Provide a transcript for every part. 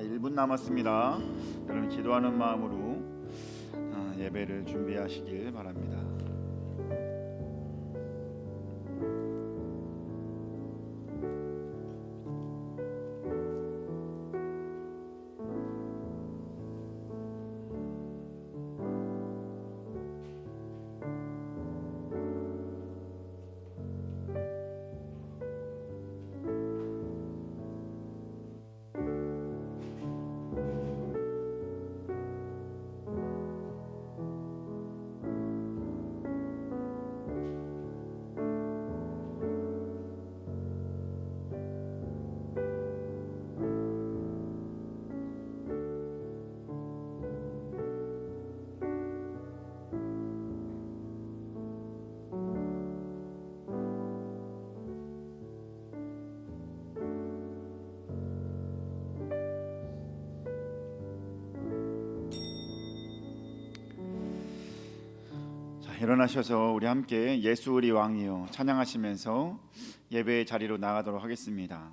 1분 남았습니다. 여러분 기도하는 마음으로 예배를 준비하시길 바랍니다. 일어나셔서 우리 함께 예수 우리 왕이요 찬양하시면서 예배의 자리로 나가도록 하겠습니다.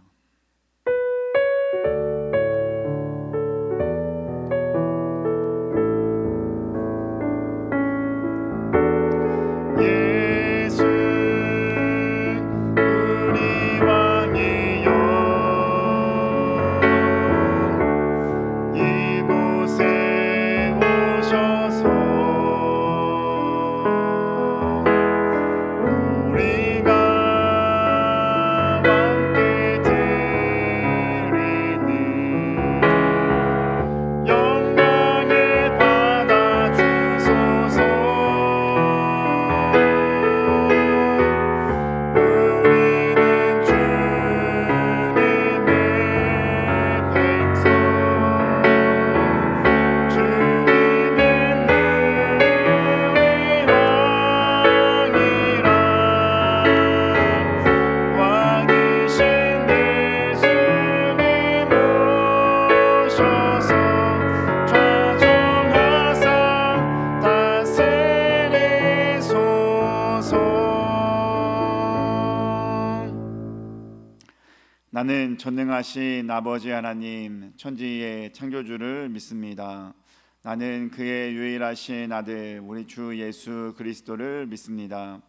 나는 전능하신 아버지 하나님 천지의 창조주를 믿습니다. 나는 그의 유일하신 아들 우리 주 예수 그리스도를 믿습니다.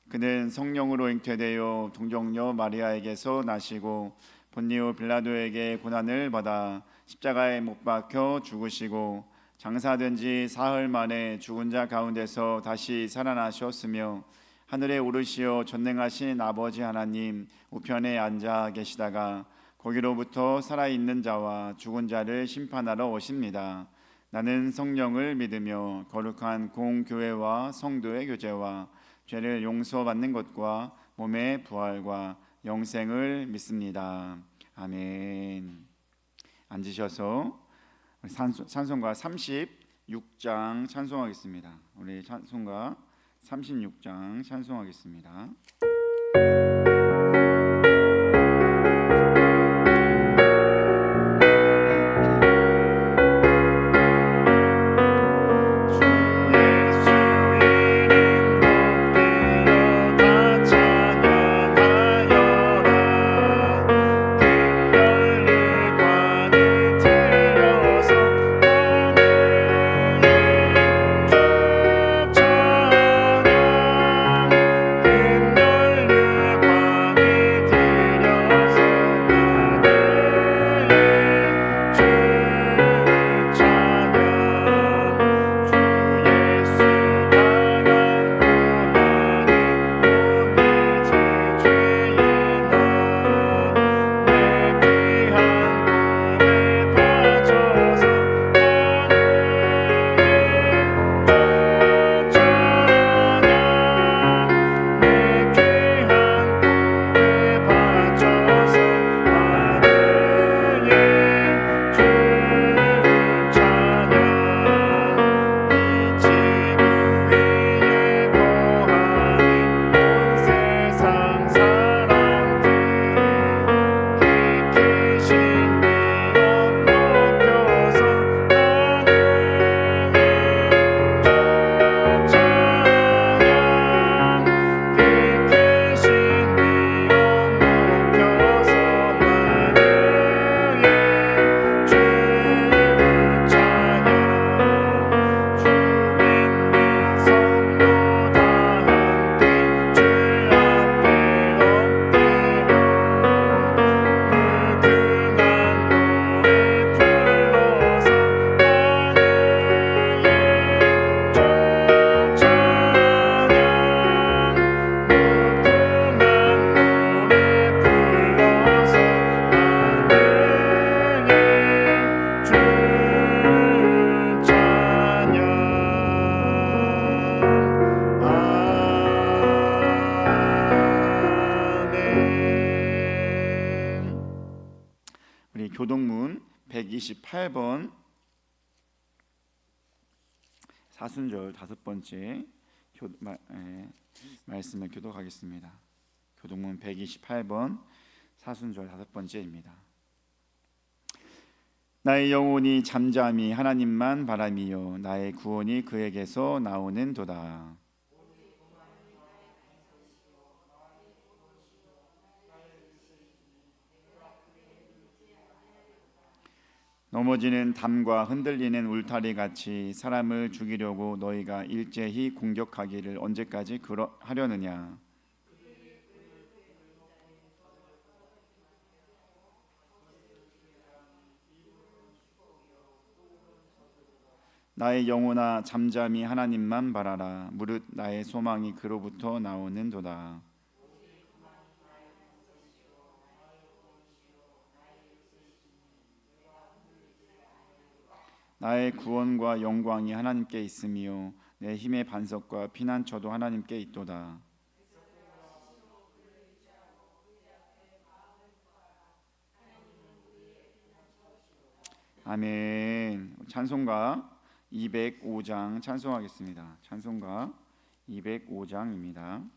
그는 성령으로 잉태되어 동정녀 마리아에게서 나시고 본디오 빌라도에게 고난을 받아 십자가에 못 박혀 죽으시고 장사된 지 사흘 만에 죽은 자 가운데서 다시 살아나셨으며 하늘에 오르시어 전능하신 아버지 하나님 우편에 앉아 계시다가 거기로부터 살아있는 자와 죽은 자를 심판하러 오십니다. 나는 성령을 믿으며 거룩한 공교회와 성도의 교제와 죄를 용서받는 것과 몸의 부활과 영생을 믿습니다. 아멘. 앉으셔서 찬송가 36장 찬송하겠습니다. 우리 찬송가 36장 찬송하겠습니다. 찬양 우리 교동문 128번 사순절 5번째 말씀을 교독하겠습니다. 교동문 128번 사순절 5번째입니다. 나의 영혼이 잠잠히 하나님만 바라미요 나의 구원이 그에게서 나오는도다. 넘어지는 담과 흔들리는 울타리 같이 사람을 죽이려고 너희가 일제히 공격하기를 언제까지 하려느냐. 나의 영혼아 잠잠히 하나님만 바라라. 무릇 나의 소망이 그로부터 나오는도다. 나의 구원과 영광이 하나님께 있으며 내 힘의 반석과 피난처도 하나님께 있도다. 아멘. 찬송가 205장 찬송하겠습니다. 찬송가 205장입니다.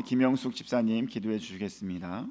우리 김영숙 집사님 기도해 주시겠습니다.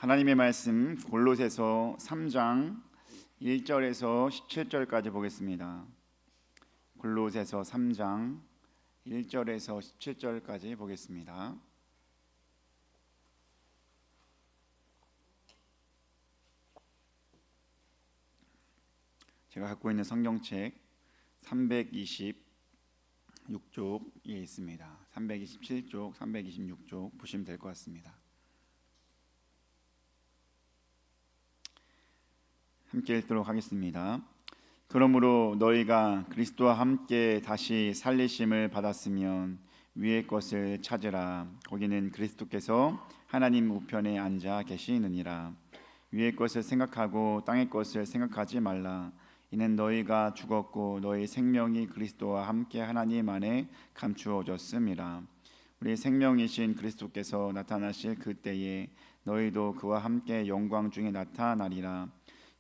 하나님의 말씀 골로새서 3장 1절에서 17절까지 보겠습니다. 골로새서 3장 1절에서 17절까지 보겠습니다. 제가 갖고 있는 성경책 326쪽에 있습니다. 327쪽, 326쪽 보시면 될 것 같습니다. 함께 읽도록 하겠습니다. 그러므로 너희가 그리스도와 함께 다시 살리심을 받았으면 위의 것을 찾으라. 거기는 그리스도께서 하나님 우편에 앉아 계시느니라. 위의 것을 생각하고 땅의 것을 생각하지 말라. 이는 너희가 죽었고 너희 생명이 그리스도와 함께 하나님 안에 감추어졌음이라. 우리 생명이신 그리스도께서 나타나실 그때에 너희도 그와 함께 영광 중에 나타나리라.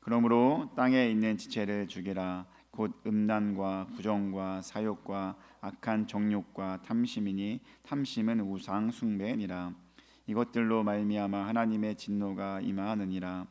그러므로 땅에 있는 지체를 죽이라. 곧 음란과 부정과 사욕과 악한 정욕과 탐심이니 탐심은 우상 숭배니라. 이것들로 말미암아 하나님의 진노가 임하느니라.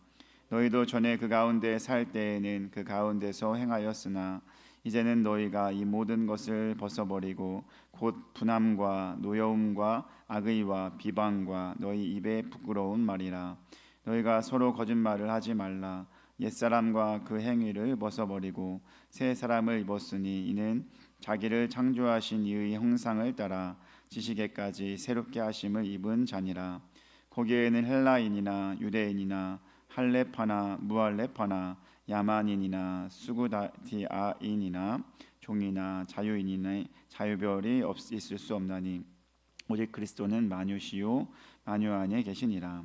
너희도 전에 그 가운데 살 때에는 그 가운데서 행하였으나 이제는 너희가 이 모든 것을 벗어버리고 곧 분함과 노여움과 악의와 비방과 너희 입에 부끄러운 말이라. 너희가 서로 거짓말을 하지 말라. 옛사람과 그 행위를 벗어버리고 새 사람을 입었으니 이는 자기를 창조하신 이의 형상을 따라 지식에까지 새롭게 하심을 입은 자니라. 거기에는 헬라인이나 유대인이나 할레파나 무할레파나 야만인이나 수구디아인이나 종이나 자유인이나 자유별이 있을 수 없나니 오직 그리스도는 만유시요 만유 안에 계시니라.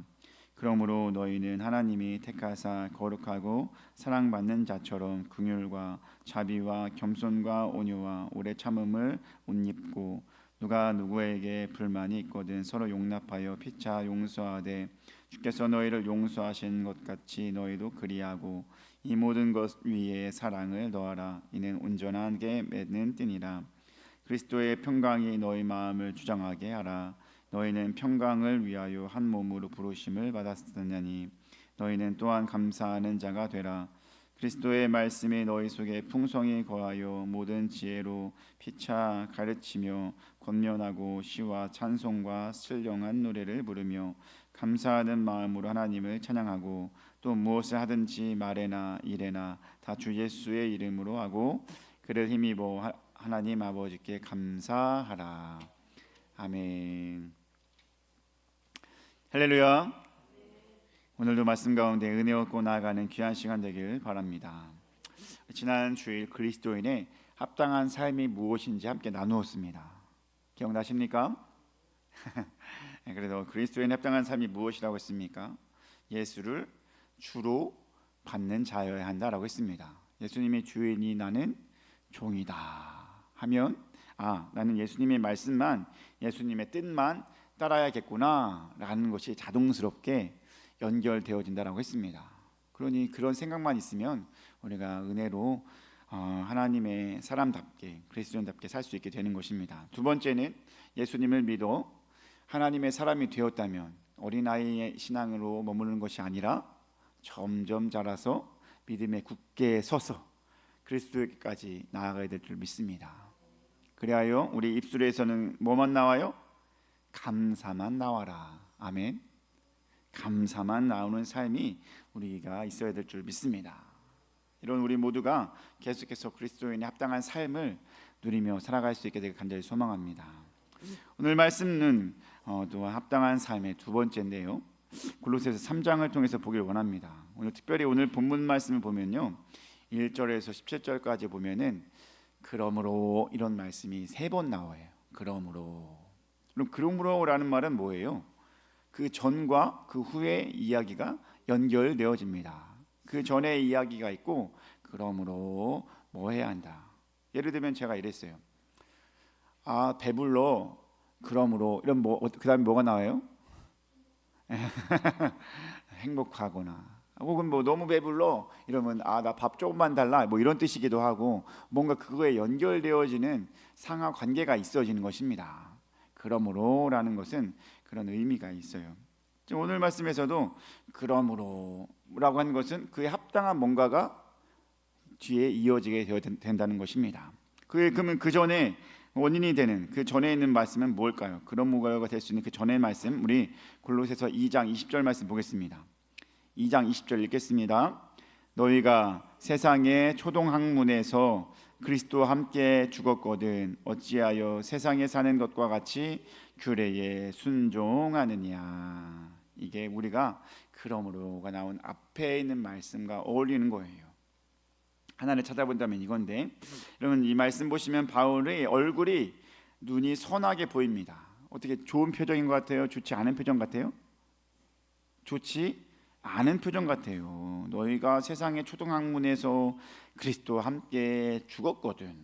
그러므로 너희는 하나님이 택하사 거룩하고 사랑받는 자처럼 긍휼과 자비와 겸손과 온유와 오래 참음을 옷 입고 누가 누구에게 불만이 있거든 서로 용납하여 피차 용서하되 주께서 너희를 용서하신 것 같이 너희도 그리하고 이 모든 것 위에 사랑을 더하라. 이는 온전하게 맺는 띠니라. 그리스도의 평강이 너희 마음을 주장하게 하라. 너희는 평강을 위하여 한 몸으로 부르심을 받았으니 너희는 또한 감사하는 자가 되라. 그리스도의 말씀이 너희 속에 풍성히 거하여 모든 지혜로 피차 가르치며 권면하고 시와 찬송과 신령한 노래를 부르며 감사하는 마음으로 하나님을 찬양하고 또 무엇을 하든지 말에나 일에나 다 주 예수의 이름으로 하고 그를 힘입어 하나님 아버지께 감사하라. 아멘. 할렐루야. 오늘도 말씀 가운데 은혜 얻고 나아가는 귀한 시간 되길 바랍니다. 지난 주일 그리스도인의 합당한 삶이 무엇인지 함께 나누었습니다. 기억나십니까? 그래서 그리스도인의 합당한 삶이 무엇이라고 했습니까? 예수를 주로 받는 자여야 한다라고 했습니다. 예수님이 주인이 나는 종이다 하면 나는 예수님의 말씀만, 예수님의 뜻만 따라야겠구나 라는 것이 자동스럽게 연결되어진다라고 했습니다. 그러니 그런 생각만 있으면 우리가 은혜로 하나님의 사람답게, 그리스도인답게 살 수 있게 되는 것입니다. 두 번째는 예수님을 믿어 하나님의 사람이 되었다면 어린아이의 신앙으로 머무르는 것이 아니라 점점 자라서 믿음에 굳게 서서 그리스도에게까지 나아가야 될 줄 믿습니다. 그리하여 우리 입술에서는 뭐만 나와요? 감사만 나와라. 아멘. 감사만 나오는 삶이 우리가 있어야 될 줄 믿습니다. 이런 우리 모두가 계속해서 그리스도인의 합당한 삶을 누리며 살아갈 수 있게 되길 간절히 소망합니다. 오늘 말씀은 또 합당한 삶의 두 번째인데요, 골로새서 3장을 통해서 보길 원합니다. 오늘 특별히 오늘 본문 말씀을 보면요, 1절에서 17절까지 보면은 그러므로 이런 말씀이 3번 나와요. 그러므로. 그럼 그러므로라는 말은 뭐예요? 그 전과 그 후의 이야기가 연결되어집니다. 그 전에 이야기가 있고 그러므로 뭐 해야 한다. 예를 들면 제가 이랬어요. 배불러. 그러므로 이런 그다음에 뭐가 나와요? 행복하거나 혹은 너무 배불러 이러면 나 밥 조금만 달라 이런 뜻이기도 하고, 뭔가 그거에 연결되어지는 상하 관계가 있어지는 것입니다. 그러므로라는 것은 그런 의미가 있어요. 오늘 말씀에서도 그러므로라고 하는 것은 그에 합당한 뭔가가 뒤에 이어지게 된다는 것입니다. 그러면 그 전에 원인이 되는 그 전에 있는 말씀은 뭘까요? 그러므로가 될 수 있는 그 전의 말씀, 우리 골로새서 2장 20절 말씀 보겠습니다. 2장 20절 읽겠습니다. 너희가 세상의 초동학문에서 그리스도와 함께 죽었거든 어찌하여 세상에 사는 것과 같이 규례에 순종하느냐. 이게 우리가 그러므로가 나온 앞에 있는 말씀과 어울리는 거예요. 하나를 찾아본다면 이건데, 여러분 이 말씀 보시면 바울의 얼굴이 눈이 선하게 보입니다. 어떻게 좋은 표정인 것 같아요? 좋지 않은 표정 같아요? 좋지 않은 표정 같아요. 너희가 세상의 초등학문에서 그리스도와 함께 죽었거든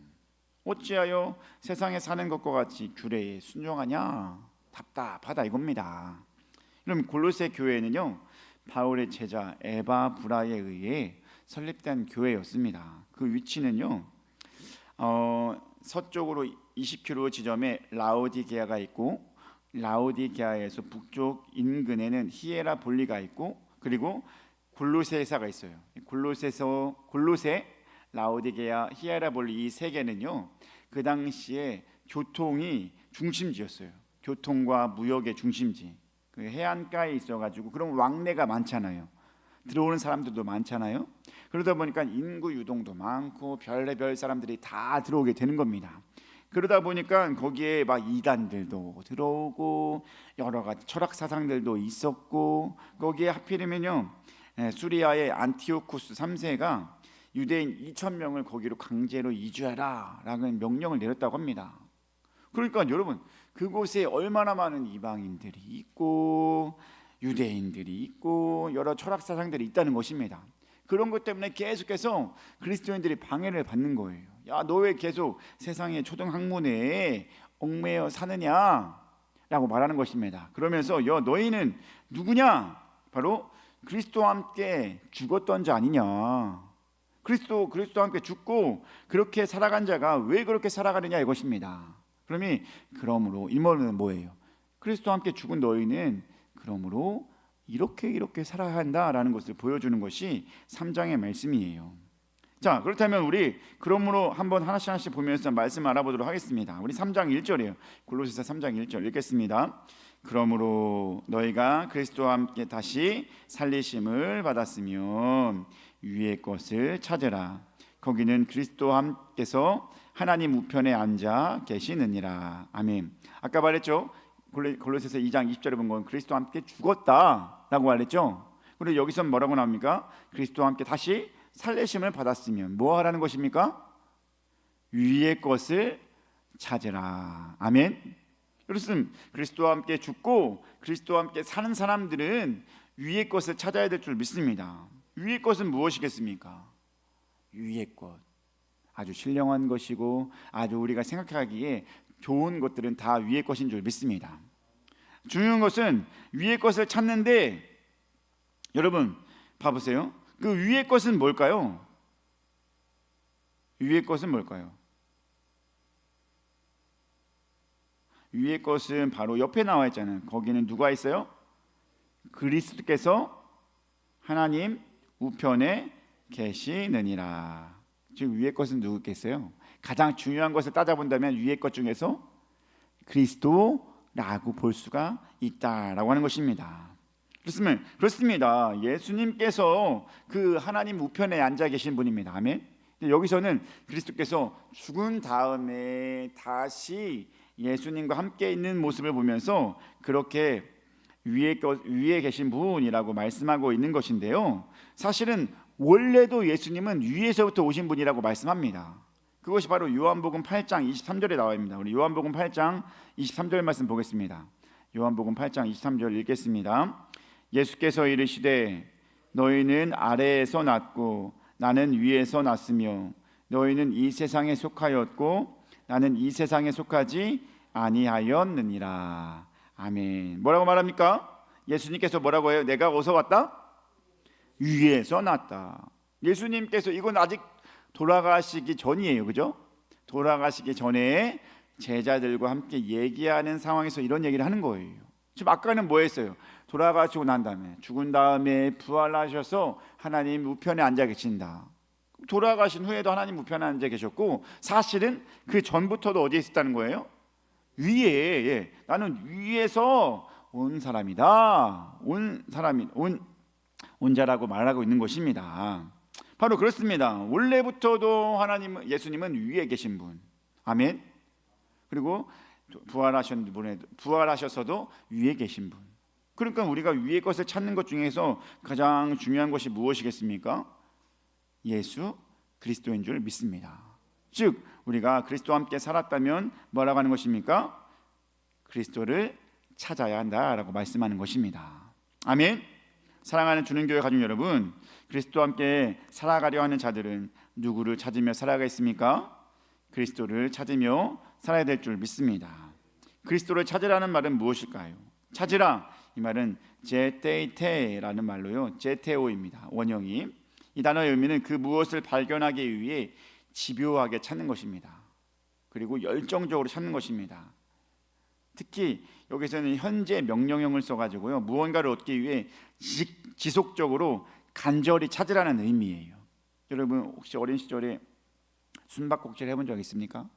어찌하여 세상에 사는 것과 같이 규례에 순종하냐. 답답하다 이겁니다. 그럼 골로새 교회는요, 바울의 제자 에바브라에 의해 설립된 교회였습니다. 그 위치는요, 서쪽으로 20km 지점에 라오디게아가 있고, 라오디게아에서 북쪽 인근에는 히에라볼리가 있고, 그리고 골로새사가 있어요. 골로새, 라오디게아, 히에라볼리 이 세 개는요, 그 당시에 교통이 중심지였어요. 교통과 무역의 중심지. 그 해안가에 있어가지고 그럼 왕래가 많잖아요. 들어오는 사람들도 많잖아요. 그러다 보니까 인구 유동도 많고 별의별 사람들이 다 들어오게 되는 겁니다. 그러다 보니까 거기에 막 이단들도 들어오고 여러 가지 철학 사상들도 있었고, 거기에 하필이면요, 수리아의 안티오쿠스 3세가 유대인 2,000명을 거기로 강제로 이주하라 라는 명령을 내렸다고 합니다. 그러니까 여러분, 그곳에 얼마나 많은 이방인들이 있고 유대인들이 있고 여러 철학 사상들이 있다는 것입니다. 그런 것 때문에 계속해서 그리스도인들이 방해를 받는 거예요. 야, 너 왜 계속 세상의 초등학문에 얽매여 사느냐 라고 말하는 것입니다. 그러면서 너희는 누구냐? 바로 그리스도와 함께 죽었던 자 아니냐. 그리스도와 함께 죽고 그렇게 살아간 자가 왜 그렇게 살아가느냐 이것입니다. 그러므로 이 말은 뭐예요? 그리스도와 함께 죽은 너희는 그러므로 이렇게 살아야 한다라는 것을 보여주는 것이 3장의 말씀이에요. 자, 그렇다면 우리 그러므로 한번 하나씩 보면서 말씀 알아보도록 하겠습니다. 우리 3장 1절이에요. 골로새서 3장 1절 읽겠습니다. 그러므로 너희가 그리스도와 함께 다시 살리심을 받았으면 위의 것을 찾으라. 거기는 그리스도와 함께서 하나님 우편에 앉아 계시느니라. 아멘. 아까 말했죠. 골로새서 2장 20절에 본 건 그리스도와 함께 죽었다라고 말했죠. 그리고 여기서 뭐라고 나옵니까? 그리스도와 함께 다시 살리심을 받았으면 뭐 하라는 것입니까? 위의 것을 찾으라. 아멘. 그렇습니다. 그리스도와 함께 죽고 그리스도와 함께 사는 사람들은 위의 것을 찾아야 될 줄 믿습니다. 위의 것은 무엇이겠습니까? 위의 것, 아주 신령한 것이고 아주 우리가 생각하기에 좋은 것들은 다 위의 것인 줄 믿습니다. 중요한 것은 위의 것을 찾는데, 여러분 봐보세요. 그 위의 것은 뭘까요? 위의 것은 뭘까요? 위의 것은 바로 옆에 나와 있잖아요. 거기는 누가 있어요? 그리스도께서 하나님 우편에 계시느니라. 즉 위의 것은 누구겠어요? 가장 중요한 것을 따져본다면 위의 것 중에서 그리스도라고 볼 수가 있다라고 하는 것입니다. 그렇습니다. 예수님께서 그 하나님 우편에 앉아 계신 분입니다. 아멘. 여기서는 그리스도께서 죽은 다음에 다시 예수님과 함께 있는 모습을 보면서 그렇게 위에 계신 분이라고 말씀하고 있는 것인데요, 사실은 원래도 예수님은 위에서부터 오신 분이라고 말씀합니다. 그것이 바로 요한복음 8장 23절에 나와 있습니다. 우리 요한복음 8장 23절 말씀 보겠습니다. 요한복음 8장 23절 읽겠습니다. 예수께서 이르시되 너희는 아래에서 났고 나는 위에서 났으며 너희는 이 세상에 속하였고 나는 이 세상에 속하지 아니하였느니라. 아멘. 뭐라고 말합니까? 예수님께서 뭐라고 해요? 내가 어디서 왔다? 위에서 났다. 예수님께서, 이건 아직 돌아가시기 전이에요, 그죠? 돌아가시기 전에 제자들과 함께 얘기하는 상황에서 이런 얘기를 하는 거예요. 지금 아까는 뭐 했어요? 돌아가시고 난 다음에, 죽은 다음에 부활하셔서 하나님 우편에 앉아 계신다. 돌아가신 후에도 하나님 우편에 앉아 계셨고, 사실은 그 전부터도 어디에 있었다는 거예요? 위에. 예. 나는 위에서 온 사람이다. 온 자라고 말하고 있는 것입니다. 바로 그렇습니다. 원래부터도 예수님은 위에 계신 분. 아멘. 그리고 부활하셔서도 위에 계신 분. 그러니까 우리가 위의 것을 찾는 것 중에서 가장 중요한 것이 무엇이겠습니까? 예수 그리스도인 줄 믿습니다. 즉 우리가 그리스도와 함께 살았다면 뭐라고 하는 것입니까? 그리스도를 찾아야 한다라고 말씀하는 것입니다. 아멘. 사랑하는 주는교회 가족 여러분, 그리스도와 함께 살아가려 하는 자들은 누구를 찾으며 살아가겠습니까? 그리스도를 찾으며 살아야 될 줄 믿습니다. 그리스도를 찾으라는 말은 무엇일까요? 찾으라, 이 말은 제테이테라는 말로요, 제테오입니다. 원형이. 이 단어의 의미는 그 무엇을 발견하기 위해 집요하게 찾는 것입니다. 그리고 열정적으로 찾는 것입니다. 특히 여기서는 현재 명령형을 써가지고요, 무언가를 얻기 위해 지속적으로 간절히 찾으라는 의미예요. 여러분 혹시 어린 시절에 숨바꼭질 해본 적 있습니까?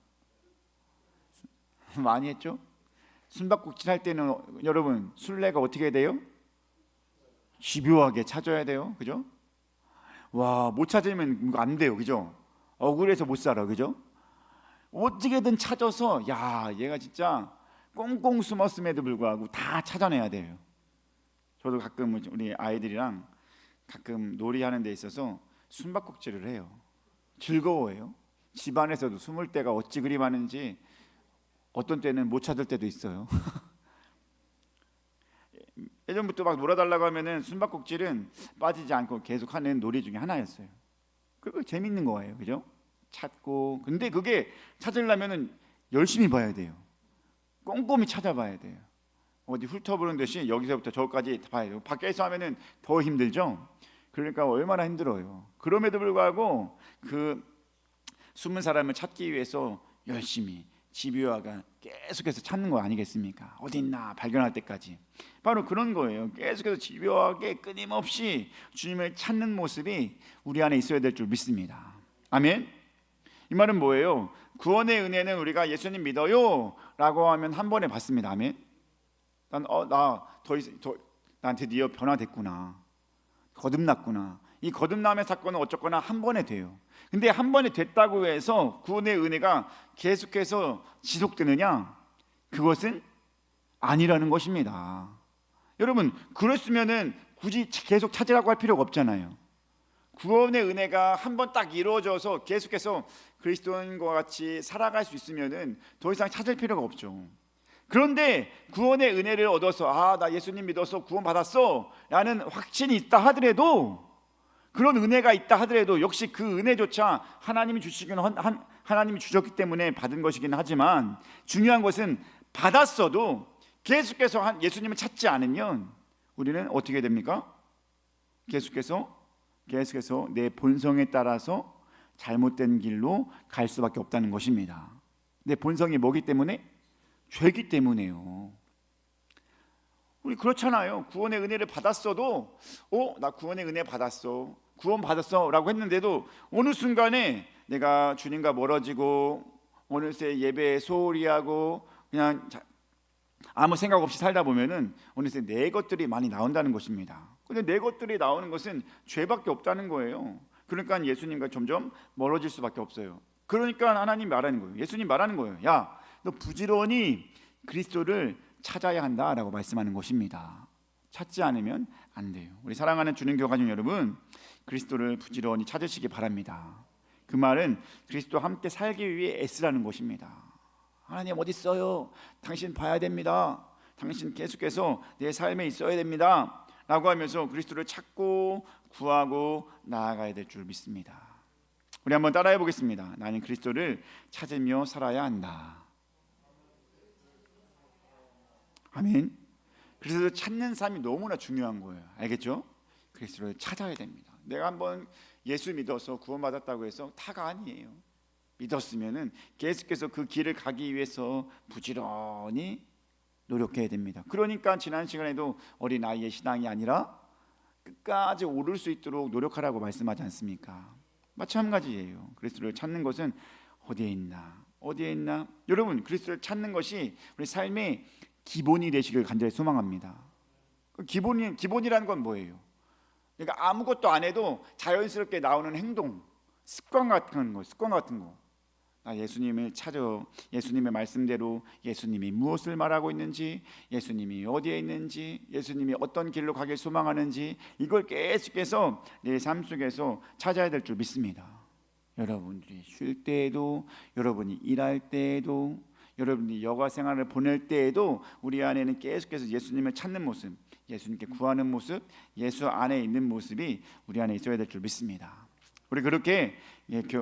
많이 했죠? 숨바꼭질 할 때는 여러분 술래가 어떻게 돼요? 집요하게 찾아야 돼요, 그죠? 와, 못 찾으면 안 돼요, 그죠? 억울해서 못 살아, 그죠? 어떻게든 찾아서, 야, 얘가 진짜 꽁꽁 숨었음에도 불구하고 다 찾아내야 돼요. 저도 가끔 우리 아이들이랑 가끔 놀이하는 데 있어서 숨바꼭질을 해요. 즐거워해요. 집안에서도 숨을 때가 어찌 그리 많은지 어떤 때는 못 찾을 때도 있어요. 예전부터 막 놀아달라고 하면은 숨바꼭질은 빠지지 않고 계속 하는 놀이 중에 하나였어요. 그거 재밌는 거예요, 그죠? 찾고. 근데 그게 찾으려면은 열심히 봐야 돼요. 꼼꼼히 찾아봐야 돼요. 어디 훑어보는 듯이 여기서부터 저기까지 봐야 돼요. 밖에서 하면은 더 힘들죠. 그러니까 얼마나 힘들어요. 그럼에도 불구하고 그 숨은 사람을 찾기 위해서 열심히 집요하게 계속해서 찾는 거 아니겠습니까? 어디 있나 발견할 때까지. 바로 그런 거예요. 계속해서 집요하게 끊임없이 주님을 찾는 모습이 우리 안에 있어야 될 줄 믿습니다. 아멘. 이 말은 뭐예요? 구원의 은혜는 우리가 예수님 믿어요 라고 하면 한 번에 받습니다. 아멘. 난 드디어 변화됐구나, 거듭났구나. 이 거듭남의 사건은 어쨌거나 한 번에 돼요. 근데 한 번에 됐다고 해서 구원의 은혜가 계속해서 지속되느냐? 그것은 아니라는 것입니다. 여러분, 그랬으면은 굳이 계속 찾으라고 할 필요가 없잖아요. 구원의 은혜가 한 번 딱 이루어져서 계속해서 그리스도인과 같이 살아갈 수 있으면은 더 이상 찾을 필요가 없죠. 그런데 구원의 은혜를 얻어서 나 예수님 믿어서 구원 받았어 라는 확신이 있다 하더라도, 그런 은혜가 있다 하더라도 역시 그 은혜조차 하나님이 하나님이 주셨기 때문에 받은 것이긴 하지만, 중요한 것은 받았어도 계속해서 예수님을 찾지 않으면 우리는 어떻게 됩니까? 계속해서 내 본성에 따라서 잘못된 길로 갈 수밖에 없다는 것입니다. 내 본성이 뭐기 때문에? 죄기 때문에요. 우리 그렇잖아요. 구원의 은혜를 받았어도 나 구원의 은혜 받았어, 구원 받았어 라고 했는데도 어느 순간에 내가 주님과 멀어지고 어느새 예배에 소홀히 하고 그냥 아무 생각 없이 살다 보면은 어느새 내 것들이 많이 나온다는 것입니다. 근데 내 것들이 나오는 것은 죄밖에 없다는 거예요. 그러니까 예수님과 점점 멀어질 수밖에 없어요. 그러니까 하나님 말하는 거예요. 예수님 말하는 거예요. 야, 너 부지런히 그리스도를 찾아야 한다라고 말씀하는 것입니다. 찾지 않으면 안 돼요. 우리 사랑하는 주님 교회 가족 여러분, 그리스도를 부지런히 찾으시기 바랍니다. 그 말은 그리스도와 함께 살기 위해 애쓰라는 것입니다. 하나님 어디 있어요? 당신 봐야 됩니다. 당신 계속해서 내 삶에 있어야 됩니다 라고 하면서 그리스도를 찾고 구하고 나아가야 될 줄 믿습니다. 우리 한번 따라해 보겠습니다. 나는 그리스도를 찾으며 살아야 한다. 아멘. 그리스도를 찾는 삶이 너무나 중요한 거예요. 알겠죠? 그리스도를 찾아야 됩니다. 내가 한번 예수 믿어서 구원받았다고 해서 다가 아니에요. 믿었으면은 계속해서 그 길을 가기 위해서 부지런히 노력해야 됩니다. 그러니까 지난 시간에도 어린아이의 신앙이 아니라 끝까지 오를 수 있도록 노력하라고 말씀하지 않습니까? 마찬가지예요. 그리스도를 찾는 것은 어디에 있나? 여러분, 그리스도를 찾는 것이 우리 삶의 기본이 되시길 간절히 소망합니다. 기본이라는 건 뭐예요? 그러니까 아무것도 안 해도 자연스럽게 나오는 행동, 습관 같은 거. 예수님을 찾아 예수님의 말씀대로 예수님이 무엇을 말하고 있는지, 예수님이 어디에 있는지, 예수님이 어떤 길로 가길 소망하는지, 이걸 계속해서 내 삶 속에서 찾아야 될 줄 믿습니다. 여러분들이 쉴 때에도, 여러분이 일할 때에도, 여러분이 여가 생활을 보낼 때에도 우리 안에는 계속해서 예수님을 찾는 모습, 예수님께 구하는 모습, 예수 안에 있는 모습이 우리 안에 있어야 될 줄 믿습니다. 우리 그렇게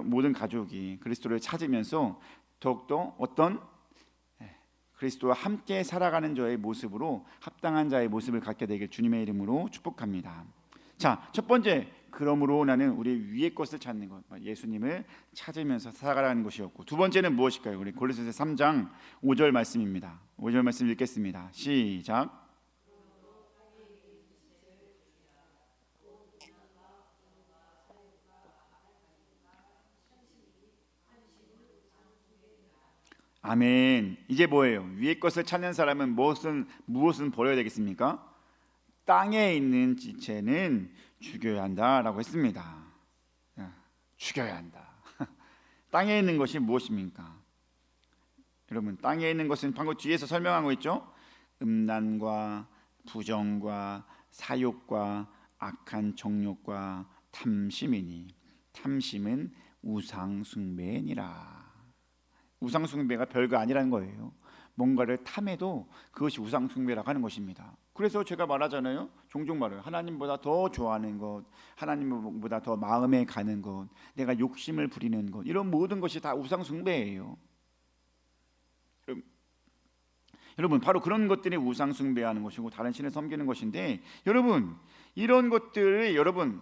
모든 가족이 그리스도를 찾으면서 더욱더 어떤 그리스도와 함께 살아가는 자의 모습으로, 합당한 자의 모습을 갖게 되길 주님의 이름으로 축복합니다. 자, 첫 번째, 그러므로 나는 우리 위의 것을 찾는 것, 예수님을 찾으면서 살아가라는 것이었고, 두 번째는 무엇일까요? 우리 골로새서 3장 5절 말씀입니다. 5절 말씀 읽겠습니다. 시작. 아멘. 이제 뭐예요? 위의 것을 찾는 사람은 무엇은 버려야 되겠습니까? 땅에 있는 지체는 죽여야 한다라고 했습니다. 죽여야 한다. 땅에 있는 것이 무엇입니까? 여러분, 땅에 있는 것은 방금 뒤에서 설명한 거 있죠? 음란과 부정과 사욕과 악한 정욕과 탐심이니, 탐심은 우상 숭배니라. 우상 숭배가 별거 아니라는 거예요. 뭔가를 탐해도 그것이 우상 숭배라고 하는 것입니다. 그래서 제가 말하잖아요. 종종 말해요. 하나님보다 더 좋아하는 것, 하나님보다 더 마음에 가는 것, 내가 욕심을 부리는 것, 이런 모든 것이 다 우상 숭배예요. 여러분, 바로 그런 것들이 우상 숭배하는 것이고 다른 신을 섬기는 것인데, 여러분, 이런 것들을 여러분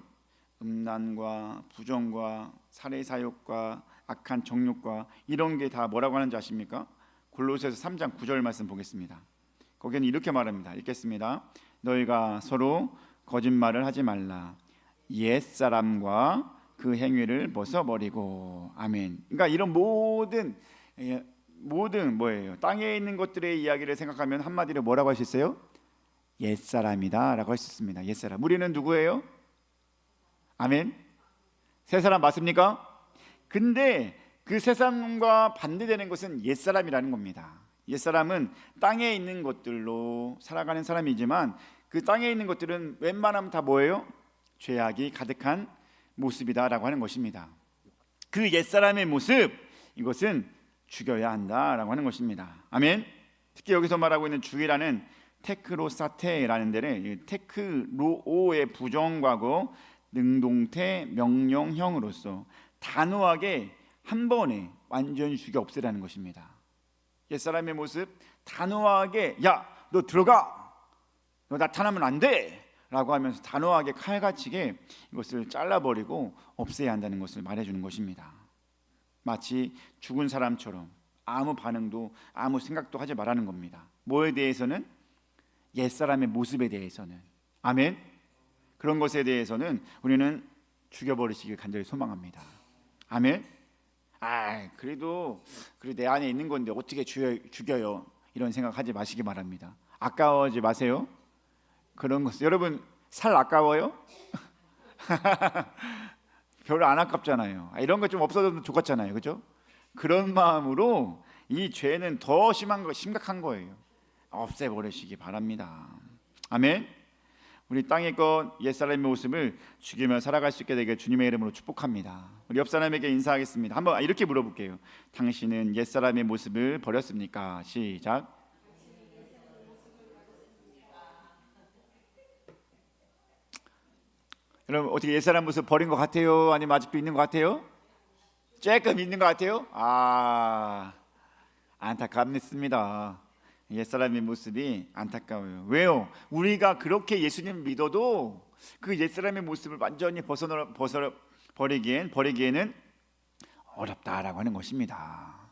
음란과 부정과 살해 사욕과 악한 정욕과 이런 게 다 뭐라고 하는지 아십니까? 골로새서 3장 9절 말씀 보겠습니다. 거기는 이렇게 말합니다. 읽겠습니다. 너희가 서로 거짓말을 하지 말라. 옛사람과 그 행위를 벗어버리고. 아멘. 그러니까 이런 모든 뭐예요? 땅에 있는 것들의 이야기를 생각하면 한마디로 뭐라고 할 수 있어요? 옛사람이다 라고 할 수 있습니다. 옛사람. 우리는 누구예요? 아멘. 새 사람 맞습니까? 근데 그 새 사람과 반대되는 것은 옛사람이라는 겁니다. 옛사람은 땅에 있는 것들로 살아가는 사람이지만, 그 땅에 있는 것들은 웬만하면 다 뭐예요? 죄악이 가득한 모습이다라고 하는 것입니다. 그 옛사람의 모습, 이것은 죽여야 한다라고 하는 것입니다. 아멘. 특히 여기서 말하고 있는 죽이라는 테크로사테라는 데는 테크로오의 부정과거 능동태 명령형으로서 단호하게 한 번에 완전히 죽여 없애라는 것입니다. 옛사람의 모습 단호하게 야, 너 들어가, 너 나타나면 안 돼 라고 하면서 단호하게 칼같이게 이것을 잘라버리고 없애야 한다는 것을 말해주는 것입니다. 마치 죽은 사람처럼 아무 반응도 아무 생각도 하지 말라는 겁니다. 뭐에 대해서는? 옛사람의 모습에 대해서는. 아멘. 그런 것에 대해서는 우리는 죽여버리시길 간절히 소망합니다. 아멘. 그래도 내 안에 있는 건데 어떻게 죽여요? 이런 생각하지 마시기 바랍니다. 아까워하지 마세요. 그런 것, 여러분 살 아까워요? 별로 안 아깝잖아요. 이런 거 좀 없어져도 좋겠잖아요, 그죠? 그런 마음으로 이 죄는 더 심각한 거예요. 없애버리시기 바랍니다. 아멘. 우리 땅에 것 옛사람의 모습을 죽이며 살아갈 수 있게 되길 주님의 이름으로 축복합니다. 우리 옆 사람에게 인사하겠습니다. 한번 이렇게 물어볼게요. 당신은 옛사람의 모습을 버렸습니까? 시작. 여러분 어떻게 옛사람 모습 버린 것 같아요? 아니면 아직도 있는 것 같아요? 조금 있는 것 같아요? 안타깝습니다. 옛사람의 모습이 안타까워요. 왜요? 우리가 그렇게 예수님 믿어도 그 옛사람의 모습을 완전히 버리기에는 어렵다라고 하는 것입니다.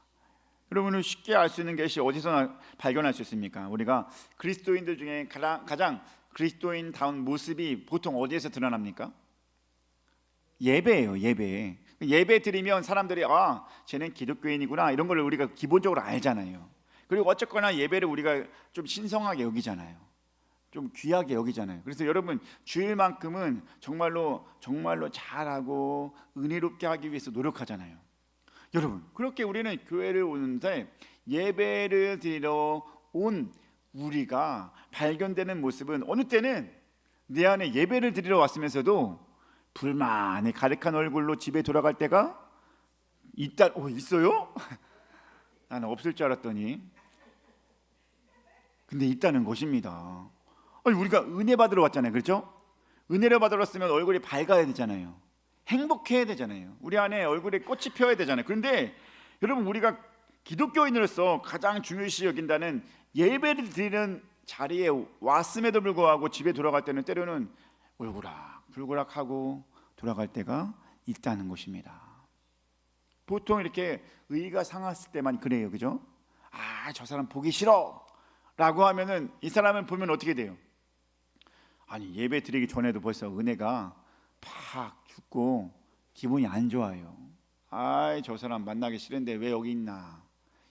여러분은 쉽게 알 수 있는 것이 어디서 발견할 수 있습니까? 우리가 그리스도인들 중에 가장 그리스도인다운 모습이 보통 어디에서 드러납니까? 예배예요. 예배 드리면 사람들이 쟤는 기독교인이구나 이런 걸 우리가 기본적으로 알잖아요. 그리고 어쨌거나 예배를 우리가 좀 신성하게 여기잖아요. 좀 귀하게 여기잖아요. 그래서 여러분 주일만큼은 정말로 잘하고 은혜롭게 하기 위해서 노력하잖아요. 여러분 그렇게 우리는 교회를 오는데 예배를 드리러 온 우리가 발견되는 모습은 어느 때는 내 안에 예배를 드리러 왔으면서도 불만에 가득한 얼굴로 집에 돌아갈 때가 있어요? 나는 없을 줄 알았더니 근데 있다는 것입니다. 우리가 은혜 받으러 왔잖아요, 그렇죠? 은혜를 받으러 왔으면 얼굴이 밝아야 되잖아요. 행복해야 되잖아요. 우리 안에 얼굴에 꽃이 피어야 되잖아요. 그런데 여러분 우리가 기독교인으로서 가장 중요시 여긴다는 예배를 드리는 자리에 왔음에도 불구하고 집에 돌아갈 때는 때로는 울그락불그락하고 돌아갈 때가 있다는 것입니다. 보통 이렇게 의가 상했을 때만 그래요, 그죠? 저 사람 보기 싫어 라고 하면은 이 사람을 보면 어떻게 돼요? 예배 드리기 전에도 벌써 은혜가 팍 죽고 기분이 안 좋아요. 저 사람 만나기 싫은데 왜 여기 있나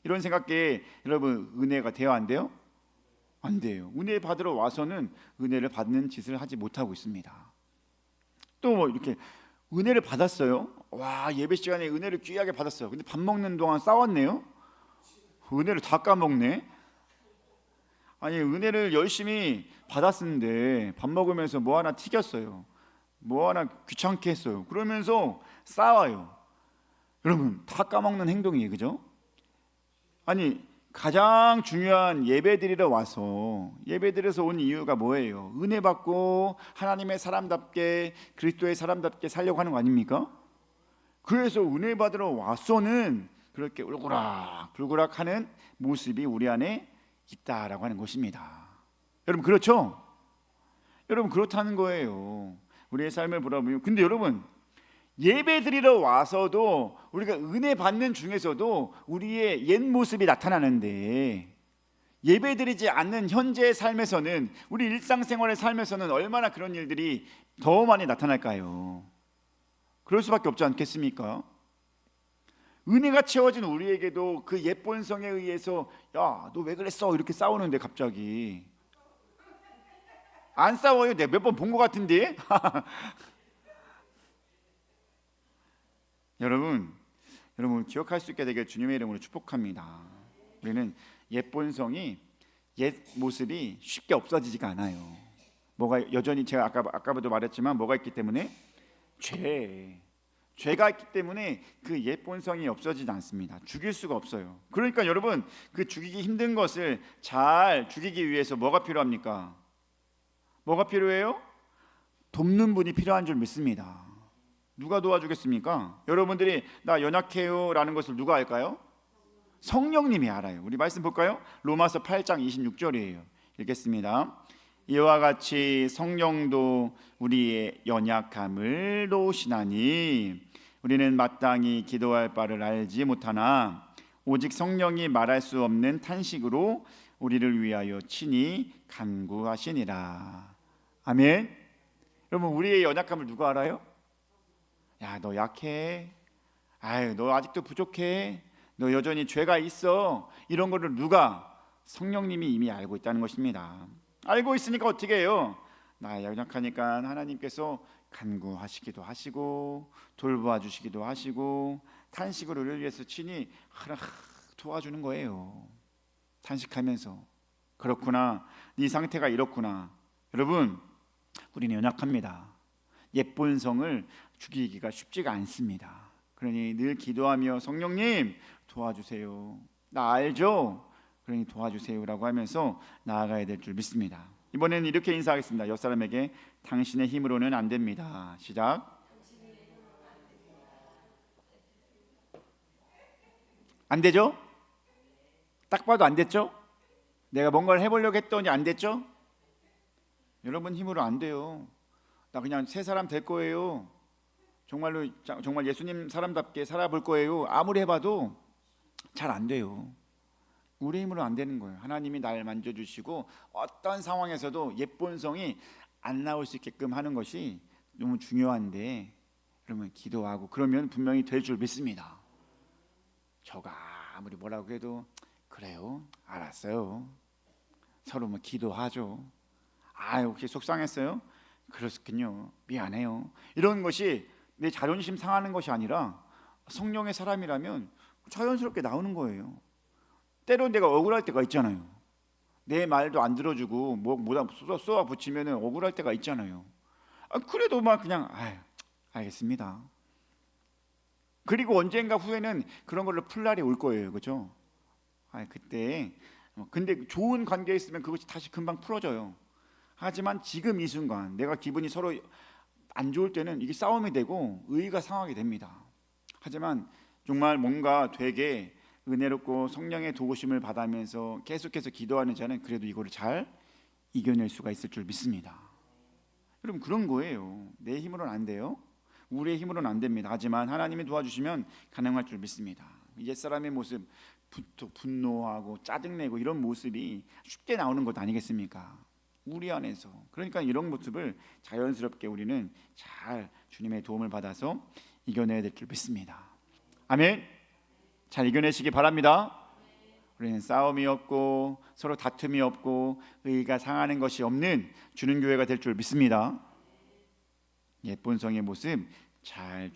이런 생각에 여러분 은혜가 돼요, 안 돼요? 안 돼요. 은혜 받으러 와서는 은혜를 받는 짓을 하지 못하고 있습니다. 또 이렇게 은혜를 받았어요. 예배 시간에 은혜를 귀하게 받았어요. 근데 밥 먹는 동안 싸웠네요. 은혜를 다 까먹네. 은혜를 열심히 받았는데 밥 먹으면서 뭐 하나 튀겼어요. 뭐 하나 귀찮게 했어요. 그러면서 싸워요. 여러분 다 까먹는 행동이에요, 그죠? 가장 중요한 예배드리러 와서 예배드려서 온 이유가 뭐예요? 은혜 받고 하나님의 사람답게 그리스도의 사람답게 살려고 하는 거 아닙니까? 그래서 은혜 받으러 와서는 그렇게 울그락불그락하는 모습이 우리 안에 있다라고 하는 것입니다. 여러분 그렇죠? 여러분 그렇다는 거예요. 우리의 삶을 보라보면 근데 여러분 예배드리러 와서도 우리가 은혜 받는 중에서도 우리의 옛 모습이 나타나는데 예배드리지 않는 현재의 삶에서는 우리 일상생활의 삶에서는 얼마나 그런 일들이 더 많이 나타날까요? 그럴 수밖에 없지 않겠습니까? 은혜가 채워진 우리에게도 그 옛 본성에 의해서 너 왜 그랬어? 이렇게 싸우는데 갑자기 안 싸워요. 내가 몇 번 본 것 같은데 여러분 기억할 수 있게 되길 주님의 이름으로 축복합니다. 우리는 옛 본성이 옛 모습이 쉽게 없어지지가 않아요. 뭐가 여전히 제가 아까도 말했지만 뭐가 있기 때문에 죄가 있기 때문에 그 옛 본성이 없어지지 않습니다. 죽일 수가 없어요. 그러니까 여러분, 그 죽이기 힘든 것을 잘 죽이기 위해서 뭐가 필요합니까? 뭐가 필요해요? 돕는 분이 필요한 줄 믿습니다. 누가 도와주겠습니까? 여러분들이 나 연약해요 라는 것을 누가 알까요? 성령님이 알아요. 우리 말씀 볼까요? 로마서 8장 26절이에요. 읽겠습니다. 이와 같이 성령도 우리의 연약함을 도우시나니 우리는 마땅히 기도할 바를 알지 못하나 오직 성령이 말할 수 없는 탄식으로 우리를 위하여 친히 간구하시니라. 아멘. 여러분, 우리의 연약함을 누가 알아요? 야, 너 약해. 아유, 너 아직도 부족해. 너 여전히 죄가 있어. 이런 거를 누가? 성령님이 이미 알고 있다는 것입니다. 알고 있으니까 어떻게 해요? 나 연약하니까 하나님께서 간구하시기도 하시고 돌보아 주시기도 하시고 탄식으로 우리를 위해서 친히 도와주는 거예요. 탄식하면서 그렇구나, 네 상태가 이렇구나. 여러분, 우리는 연약합니다. 옛 본성을 죽이기가 쉽지가 않습니다. 그러니 늘 기도하며 성령님 도와주세요. 나 알죠? 그러니 도와주세요라고 하면서 나아가야 될 줄 믿습니다. 이번에는 이렇게 인사하겠습니다. 옆 사람에게 당신의 힘으로는 안 됩니다. 시작. 안 되죠? 딱 봐도 안 됐죠? 내가 뭔가를 해보려고 했더니 안 됐죠? 여러분 힘으로 안 돼요. 나 그냥 새 사람 될 거예요. 정말 예수님 사람답게 살아볼 거예요. 아무리 해봐도 잘 안 돼요. 우리 힘으로 안 되는 거예요. 하나님이 날 만져주시고 어떤 상황에서도 옛 본성이 안 나올 수 있게끔 하는 것이 너무 중요한데, 그러면 기도하고 그러면 분명히 될 줄 믿습니다. 저가 아무리 뭐라고 해도 그래요, 알았어요. 서로 뭐 기도하죠. 아, 혹시 속상했어요? 그렇군요, 미안해요. 이런 것이 내 자존심 상하는 것이 아니라 성령의 사람이라면 자연스럽게 나오는 거예요. 때론 내가 억울할 때가 있잖아요. 내 말도 안 들어주고 뭐다 쏘아 붙이면 억울할 때가 있잖아요. 그래도 막 그냥 알겠습니다. 그리고 언젠가 후에는 그런 걸로 풀 날이 올 거예요. 그렇죠? 그때 근데 좋은 관계에 있으면 그것이 다시 금방 풀어져요. 하지만 지금 이 순간 내가 기분이 서로 안 좋을 때는 이게 싸움이 되고 의의가 상하게 됩니다. 하지만 정말 뭔가 되게 은혜롭고 성령의 도우심을 받으면서 계속해서 기도하는 자는 그래도 이거를 잘 이겨낼 수가 있을 줄 믿습니다. 여러분, 그런 거예요. 내 힘으로는 안 돼요. 우리의 힘으로는 안 됩니다. 하지만 하나님이 도와주시면 가능할 줄 믿습니다. 옛사람의 모습, 분노하고 짜증내고 이런 모습이 쉽게 나오는 것 아니겠습니까? 우리 안에서. 그러니까 이런 모습을 자연스럽게 우리는 잘 주님의 도움을 받아서 이겨내야 될 줄 믿습니다. 아멘. 잘 이겨내시기 바랍니다. 우리는 싸움이 없고 서로 다툼이 없고 의의가 상하는 것이 없는 주는 교회가 될 줄 믿습니다. 옛 본성의 모습 잘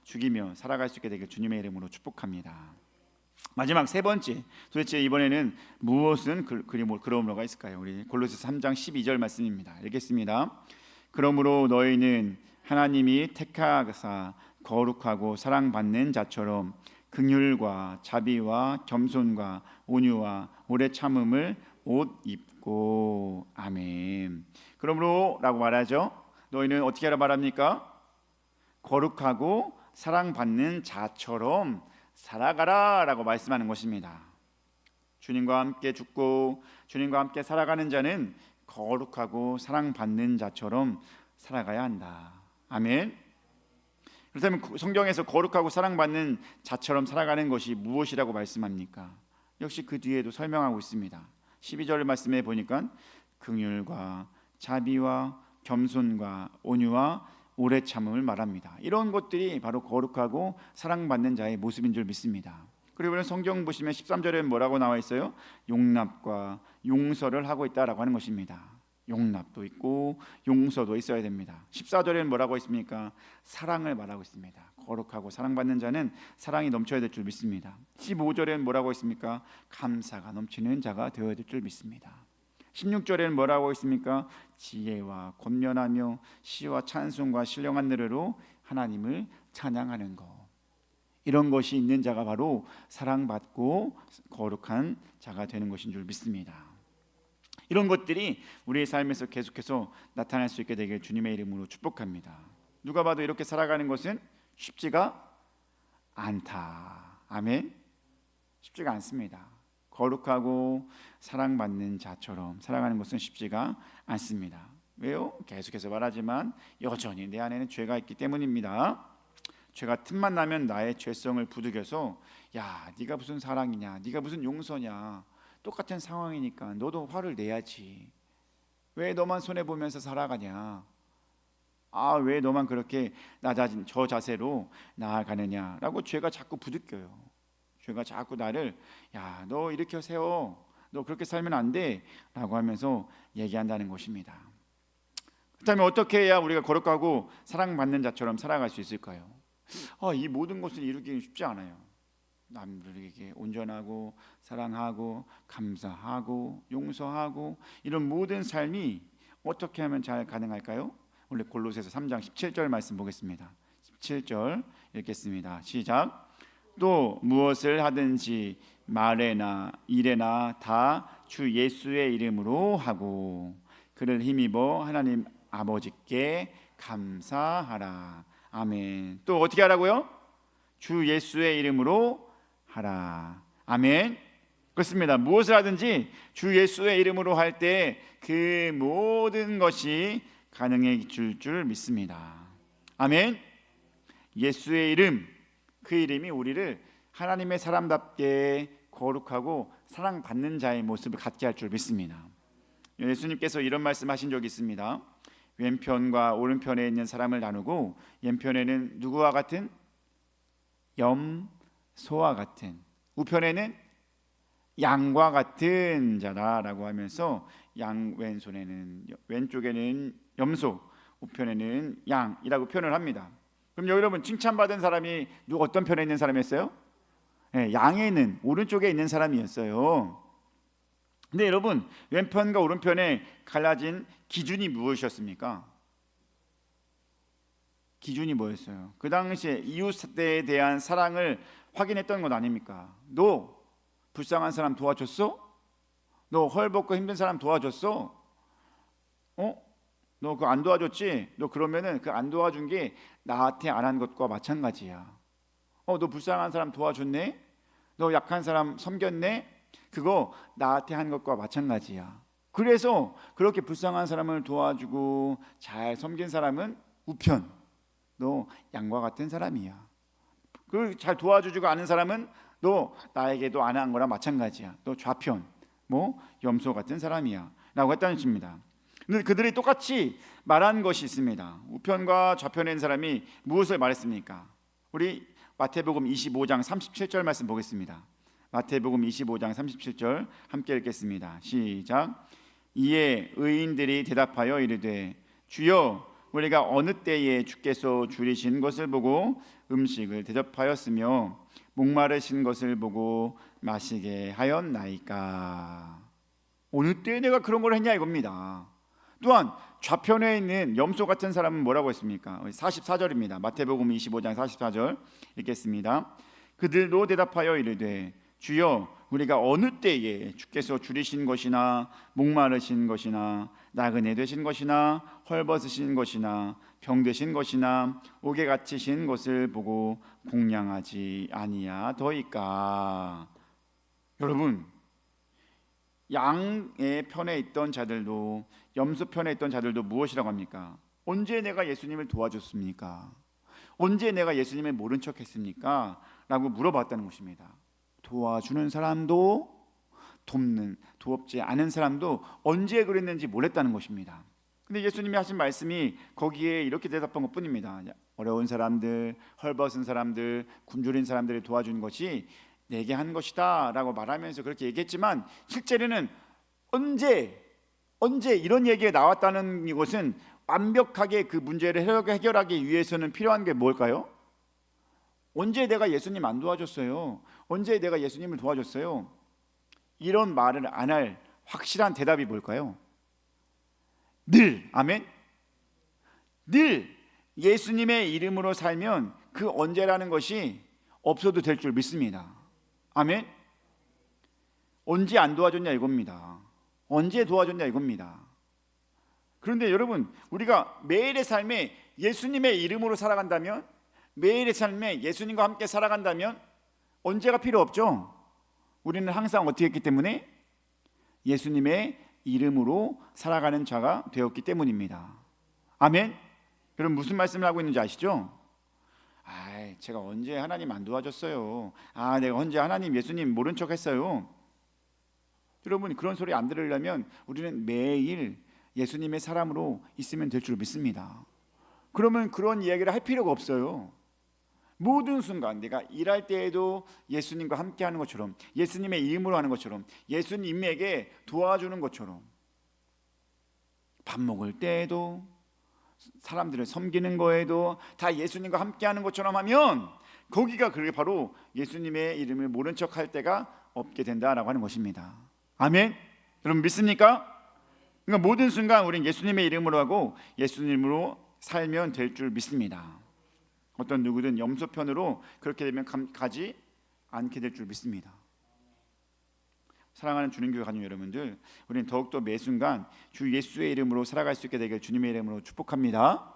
죽이며 살아갈 수 있게 되길 주님의 이름으로 축복합니다. 마지막 세 번째, 도대체 이번에는 무엇은 그러므로가 있을까요? 우리 골로새서 3장 12절 말씀입니다. 읽겠습니다. 그러므로 너희는 하나님이 택하사 거룩하고 사랑받는 자처럼 긍휼과 자비와 겸손과 온유와 오래 참음을 옷 입고. 아멘. 그러므로라고 말하죠. 너희는 어떻게 하라 말합니까? 거룩하고 사랑받는 자처럼 살아가라 라고 말씀하는 것입니다. 주님과 함께 죽고 주님과 함께 살아가는 자는 거룩하고 사랑받는 자처럼 살아가야 한다. 아멘. 그렇다면 성경에서 거룩하고 사랑받는 자처럼 살아가는 것이 무엇이라고 말씀합니까? 역시 그 뒤에도 설명하고 있습니다. 12절 말씀에 보니까 긍휼과 자비와 겸손과 온유와 오래 참음을 말합니다. 이런 것들이 바로 거룩하고 사랑받는 자의 모습인 줄 믿습니다. 그리고 성경 보시면 13절에 뭐라고 나와 있어요? 용납과 용서를 하고 있다라고 하는 것입니다. 용납도 있고 용서도 있어야 됩니다. 14절에는 뭐라고 있습니까? 사랑을 말하고 있습니다. 거룩하고 사랑받는 자는 사랑이 넘쳐야 될 줄 믿습니다. 15절에는 뭐라고 있습니까? 감사가 넘치는 자가 되어야 될 줄 믿습니다. 16절에는 뭐라고 있습니까? 지혜와 권면하며 시와 찬송과 신령한 노래로 하나님을 찬양하는 것, 이런 것이 있는 자가 바로 사랑받고 거룩한 자가 되는 것인 줄 믿습니다. 이런 것들이 우리의 삶에서 계속해서 나타날 수 있게 되길 주님의 이름으로 축복합니다. 누가 봐도 이렇게 살아가는 것은 쉽지가 않다. 아멘. 쉽지가 않습니다. 거룩하고 사랑받는 자처럼 살아가는 것은 쉽지가 않습니다. 왜요? 계속해서 말하지만 여전히 내 안에는 죄가 있기 때문입니다. 죄가 틈만 나면 나의 죄성을 부추겨서 야, 네가 무슨 사랑이냐, 네가 무슨 용서냐, 똑같은 상황이니까 너도 화를 내야지. 왜 너만 손해보면서 살아가냐, 왜 너만 그렇게 낮아진 저 자세로 나아가느냐라고 죄가 자꾸 부추겨요. 죄가 자꾸 나를 야, 너 이렇게 세워, 너 그렇게 살면 안 돼 라고 하면서 얘기한다는 것입니다. 그렇다면 어떻게 해야 우리가 거룩하고 사랑받는 자처럼 살아갈 수 있을까요? 이 모든 것을 이루기는 쉽지 않아요. 남들에게 온전하고 사랑하고 감사하고 용서하고 이런 모든 삶이 어떻게 하면 잘 가능할까요? 원래 골로새서 3장 17절 말씀 보겠습니다. 17절 읽겠습니다. 시작. 또 무엇을 하든지 말에나 일에나 다 주 예수의 이름으로 하고 그를 힘입어 하나님 아버지께 감사하라. 아멘. 또 어떻게 하라고요? 주 예수의 이름으로 하라. 아멘. 그렇습니다. 무엇을 하든지 주 예수의 이름으로 할 때 그 모든 것이 가능해질 줄 믿습니다. 아멘. 예수의 이름, 그 이름이 우리를 하나님의 사람답게 거룩하고 사랑받는 자의 모습을 갖게 할 줄 믿습니다. 예수님께서 이런 말씀하신 적이 있습니다. 왼편과 오른편에 있는 사람을 나누고 왼편에는 누구와 같은? 염소와 같은, 우편에는 양과 같은 자다라고 하면서 왼쪽에는 염소, 우편에는 양이라고 표현을 합니다. 그럼 여러분, 칭찬받은 사람이 어떤 편에 있는 사람이었어요? 양에는 오른쪽에 있는 사람이었어요. 근데 여러분, 왼편과 오른편에 갈라진 기준이 무엇이었습니까? 기준이 뭐였어요? 그 당시에 이웃에 대한 사랑을 확인했던 것 아닙니까? 너 불쌍한 사람 도와줬어? 너 헐벗고 힘든 사람 도와줬어? 너 그거 안 도와줬지? 너 그러면은 그 안 도와준 게 나한테 안 한 것과 마찬가지야. 너 불쌍한 사람 도와줬네? 너 약한 사람 섬겼네? 그거 나한테 한 것과 마찬가지야. 그래서 그렇게 불쌍한 사람을 도와주고 잘 섬긴 사람은 우편, 너 양과 같은 사람이야. 그 잘 도와주지도 않은 사람은 너 나에게도 안 한 거랑 마찬가지야. 너 좌편, 염소 같은 사람이야 라고 했다는 뜻입니다. 근데 그들이 똑같이 말한 것이 있습니다. 우편과 좌편에 있는 사람이 무엇을 말했습니까? 우리 마태복음 25장 37절 말씀 보겠습니다. 마태복음 25장 37절 함께 읽겠습니다. 시작. 이에 의인들이 대답하여 이르되 주여, 우리가 어느 때에 주께서 줄이신 것을 보고 음식을 대접하였으며 목마르신 것을 보고 마시게 하였나이까? 어느 때에 내가 그런 걸 했냐 이겁니다. 또한 좌편에 있는 염소 같은 사람은 뭐라고 했습니까? 44절입니다. 마태복음 25장 44절 읽겠습니다. 그들도 대답하여 이르되 주여, 우리가 어느 때에 주께서 줄이신 것이나 목마르신 것이나 나그네 되신 것이나 헐벗으신 것이나 병드신 것이나 옥에 갇히신 것을 보고 공양하지 아니하더이까? 여러분, 양의 편에 있던 자들도 염소 편에 있던 자들도 무엇이라고 합니까? 언제 내가 예수님을 도와줬습니까? 언제 내가 예수님을 모른 척 했습니까? 라고 물어봤다는 것입니다. 도와주는 사람도 도업지 않은 사람도 언제 그랬는지 몰랐다는 것입니다. 근데 예수님이 하신 말씀이 거기에 이렇게 대답한 것뿐입니다. 어려운 사람들, 헐벗은 사람들, 굶주린 사람들을 도와주는 것이 내게 한 것이다 라고 말하면서 그렇게 얘기했지만, 실제로는 언제 이런 얘기가 나왔다는 것은 완벽하게 그 문제를 해결하기 위해서는 필요한 게 뭘까요? 언제 내가 예수님 안 도와줬어요? 언제 내가 예수님을 도와줬어요? 이런 말을 안 할 확실한 대답이 뭘까요? 늘, 아멘? 늘 예수님의 이름으로 살면 그 언제라는 것이 없어도 될 줄 믿습니다. 아멘. 언제 안 도와줬냐 이겁니다. 언제 도와줬냐 이겁니다. 그런데 여러분, 우리가 매일의 삶에 예수님의 이름으로 살아간다면, 매일의 삶에 예수님과 함께 살아간다면 언제가 필요 없죠. 우리는 항상 어떻게 했기 때문에? 예수님의 이름으로 살아가는 자가 되었기 때문입니다. 아멘. 그럼 무슨 말씀을 하고 있는지 아시죠? 제가 언제 하나님 안 도와줬어요. 내가 언제 하나님 예수님 모른 척 했어요. 여러분, 그런 소리 안 들으려면 우리는 매일 예수님의 사람으로 있으면 될 줄 믿습니다. 그러면 그런 이야기를 할 필요가 없어요. 모든 순간 내가 일할 때에도 예수님과 함께 하는 것처럼, 예수님의 이름으로 하는 것처럼, 예수님에게 도와주는 것처럼, 밥 먹을 때에도, 사람들을 섬기는 거에도 다 예수님과 함께 하는 것처럼 하면, 거기가 그게 바로 예수님의 이름을 모른 척 할 때가 없게 된다라고 하는 것입니다. 아멘. 여러분 믿습니까? 그러니까 모든 순간 우리는 예수님의 이름으로 하고 예수님으로 살면 될 줄 믿습니다. 어떤 누구든 염소편으로 그렇게 되면 가지 않게 될 줄 믿습니다. 사랑하는 주님교회 가족 여러분들, 우리는 더욱더 매 순간 주 예수의 이름으로 살아갈 수 있게 되길 주님의 이름으로 축복합니다.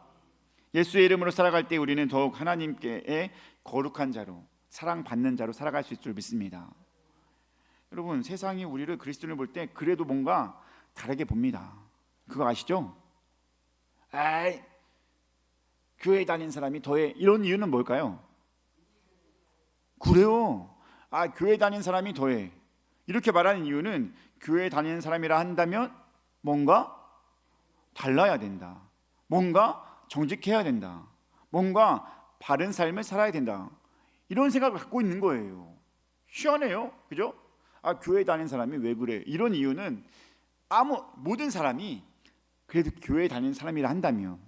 예수의 이름으로 살아갈 때 우리는 더욱 하나님께의 거룩한 자로, 사랑받는 자로 살아갈 수 있을 줄 믿습니다. 여러분, 세상이 우리를, 그리스도인을 볼 때 그래도 뭔가 다르게 봅니다. 그거 아시죠? 교회 다니는 사람이 더해. 이런 이유는 뭘까요? 그래요. 교회 다니는 사람이 더해. 이렇게 말하는 이유는 교회 다니는 사람이라 한다면 뭔가 달라야 된다. 뭔가 정직해야 된다. 뭔가 바른 삶을 살아야 된다. 이런 생각을 갖고 있는 거예요. 희한해요. 그죠? 교회 다니는 사람이 왜 그래? 이런 이유는 모든 사람이 그래도 교회 다니는 사람이라 한다면,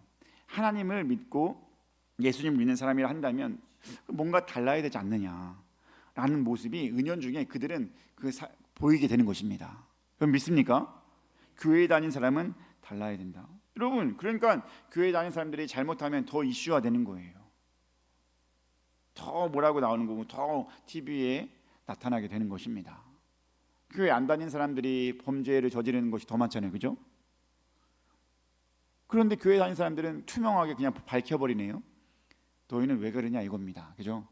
하나님을 믿고 예수님을 믿는 사람이라 한다면 뭔가 달라야 되지 않느냐라는 모습이 은연중에 그들은 보이게 되는 것입니다. 그럼 믿습니까? 교회 다니는 사람은 달라야 된다. 여러분, 그러니까 교회 다니는 사람들이 잘못하면 더 이슈화 되는 거예요. 더 뭐라고 나오는 거고, 더 TV에 나타나게 되는 것입니다. 교회 안 다니는 사람들이 범죄를 저지르는 것이 더 많잖아요. 그죠? 그런데 교회 다니는 사람들은 투명하게 그냥 밝혀버리네요. 너희는 왜 그러냐 이겁니다. 그죠?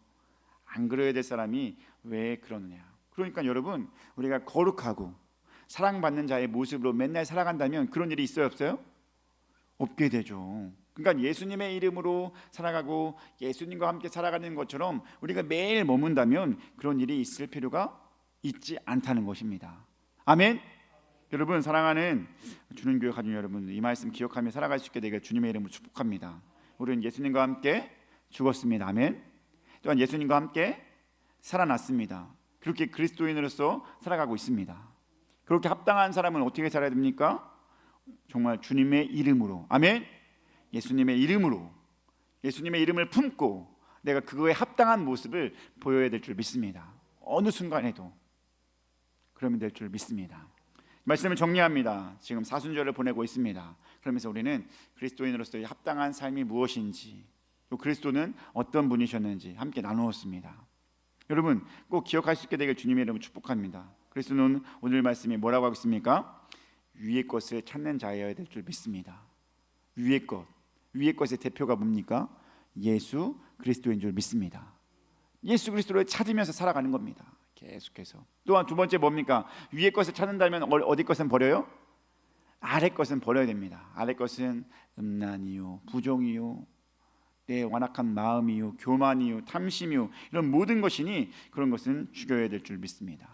안 그래야 될 사람이 왜 그러느냐. 그러니까 여러분, 우리가 거룩하고 사랑받는 자의 모습으로 맨날 살아간다면 그런 일이 있어요, 없어요? 없게 되죠. 그러니까 예수님의 이름으로 살아가고 예수님과 함께 살아가는 것처럼 우리가 매일 머문다면 그런 일이 있을 필요가 있지 않다는 것입니다. 아멘. 여러분, 사랑하는 주는 교회 가족 여러분, 이 말씀 기억하며 살아갈 수 있게 되길 주님의 이름으로 축복합니다. 우리는 예수님과 함께 죽었습니다. 아멘. 또한 예수님과 함께 살아났습니다. 그렇게 그리스도인으로서 살아가고 있습니다. 그렇게 합당한 사람은 어떻게 살아야 됩니까? 정말 주님의 이름으로, 아멘. 예수님의 이름으로, 예수님의 이름을 품고 내가 그거에 합당한 모습을 보여야 될 줄 믿습니다. 어느 순간에도 그러면 될 줄 믿습니다. 말씀을 정리합니다. 지금 사순절을 보내고 있습니다. 그러면서 우리는 그리스도인으로서의 합당한 삶이 무엇인지, 또 그리스도는 어떤 분이셨는지 함께 나누었습니다. 여러분, 꼭 기억할 수 있게 되길 주님의 이름으로 축복합니다. 그리스도는 오늘 말씀이 뭐라고 하고 있습니까? 위의 것을 찾는 자여야 될 줄 믿습니다. 위의 것, 위의 것의 대표가 뭡니까? 예수 그리스도인 줄 믿습니다. 예수 그리스도를 찾으면서 살아가는 겁니다. 계속해서. 또한 두 번째 뭡니까? 위의 것을 찾는다면 어디 것은 버려요? 아래 것은 버려야 됩니다. 아래 것은 음란이요, 부정이요, 내 완악한 마음이요, 교만이요, 탐심이요, 이런 모든 것이니 그런 것은 죽여야 될 줄 믿습니다.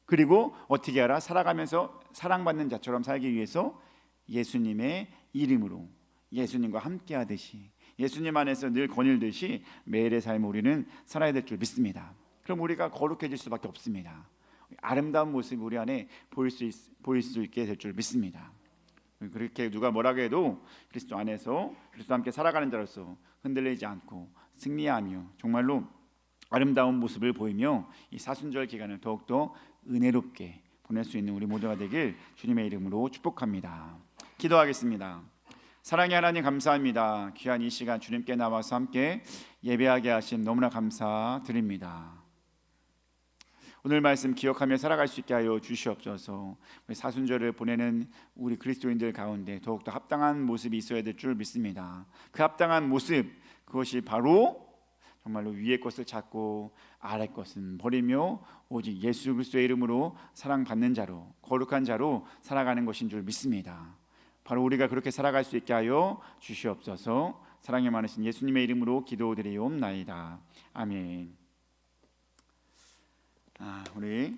그리고 어떻게 하라? 살아가면서 사랑받는 자처럼 살기 위해서 예수님의 이름으로, 예수님과 함께 하듯이, 예수님 안에서 늘 거닐듯이 매일의 삶을 우리는 살아야 될 줄 믿습니다. 그럼 우리가 거룩해질 수밖에 없습니다. 아름다운 모습이 우리 안에 보일 수 있게 될 줄 믿습니다. 그렇게 누가 뭐라고 해도 그리스도 안에서 그리스도와 함께 살아가는 자로서 흔들리지 않고 승리하며 정말로 아름다운 모습을 보이며 이 사순절 기간을 더욱더 은혜롭게 보낼 수 있는 우리 모두가 되길 주님의 이름으로 축복합니다. 기도하겠습니다. 사랑의 하나님 감사합니다. 귀한 이 시간 주님께 나와서 함께 예배하게 하심 너무나 감사드립니다. 오늘 말씀 기억하며 살아갈 수 있게 하여 주시옵소서. 우리 사순절을 보내는 우리 그리스도인들 가운데 더욱더 합당한 모습이 있어야 될 줄 믿습니다. 그 합당한 모습, 그것이 바로 정말로 위의 것을 찾고 아래 것은 버리며 오직 예수 그리스도의 이름으로 사랑받는 자로, 거룩한 자로 살아가는 것인 줄 믿습니다. 바로 우리가 그렇게 살아갈 수 있게 하여 주시옵소서. 사랑이 많으신 예수님의 이름으로 기도드리옵나이다. 아멘. 우리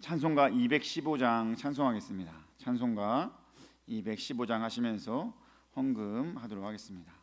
찬송가 215장 찬송하겠습니다. 찬송가 215장 하시면서 헌금하도록 하겠습니다.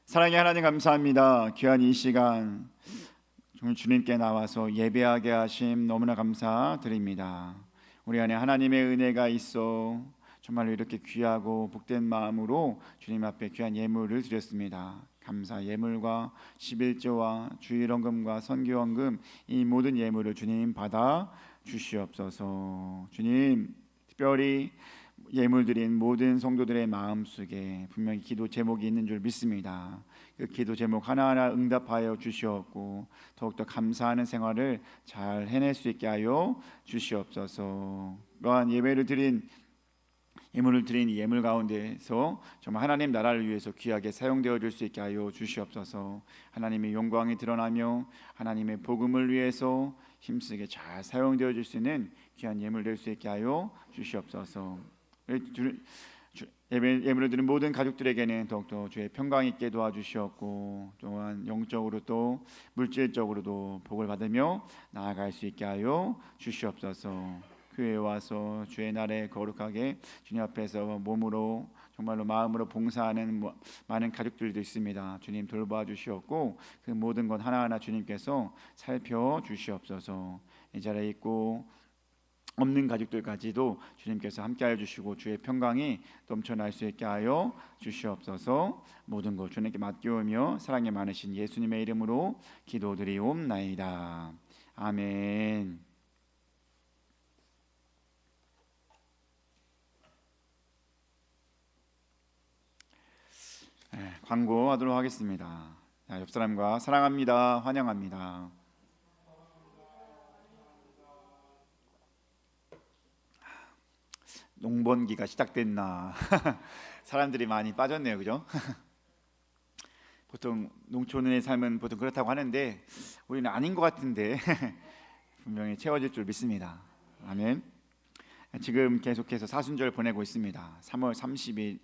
사랑의 하나님 감사합니다. 귀한 이 시간 주님께 나와서 예배하게 하심 너무나 감사드립니다. 우리 안에 하나님의 은혜가 있어 정말로 이렇게 귀하고 복된 마음으로 주님 앞에 귀한 예물을 드렸습니다. 감사 예물과 11조와 주일헌금과 선교헌금 이 모든 예물을 주님 받아 주시옵소서. 주님 특별히 예물 드린 모든 성도들의 마음속에 분명히 기도 제목이 있는 줄 믿습니다. 그 기도 제목 하나하나 응답하여 주시옵고 더욱더 감사하는 생활을 잘 해낼 수 있게 하여 주시옵소서. 또한 예물을 드린 이 예물 가운데서 정말 하나님 나라를 위해서 귀하게 사용되어 줄 수 있게 하여 주시옵소서. 하나님의 영광이 드러나며 하나님의 복음을 위해서 힘쓰게 잘 사용되어 줄 수 있는 귀한 예물 될 수 있게 하여 주시옵소서. 예물을 드린 모든 가족들에게는 더욱더 주의 평강 있게 도와주시옵고 또한 영적으로 또 물질적으로도 복을 받으며 나아갈 수 있게 하여 주시옵소서. 교회에 와서 주의 날에 거룩하게 주님 앞에서 몸으로 정말로 마음으로 봉사하는 많은 가족들도 있습니다. 주님 돌봐 주시옵고 그 모든 것 하나하나 주님께서 살펴 주시옵소서. 이 자리에 있고 없는 가족들까지도 주님께서 함께하여 주시고 주의 평강이 넘쳐날 수 있게 하여 주시옵소서. 모든 것 주님께 맡기오며 사랑이 많으신 예수님의 이름으로 기도드리옵나이다. 아멘. 광고하도록 하겠습니다. 옆 사람과 사랑합니다, 환영합니다. 농번기가 시작됐나 사람들이 많이 빠졌네요, 그죠? 보통 농촌의 삶은 보통 그렇다고 하는데 우리는 아닌 것 같은데 분명히 채워질 줄 믿습니다. 아멘. 지금 계속해서 사순절 보내고 있습니다. 3월 30일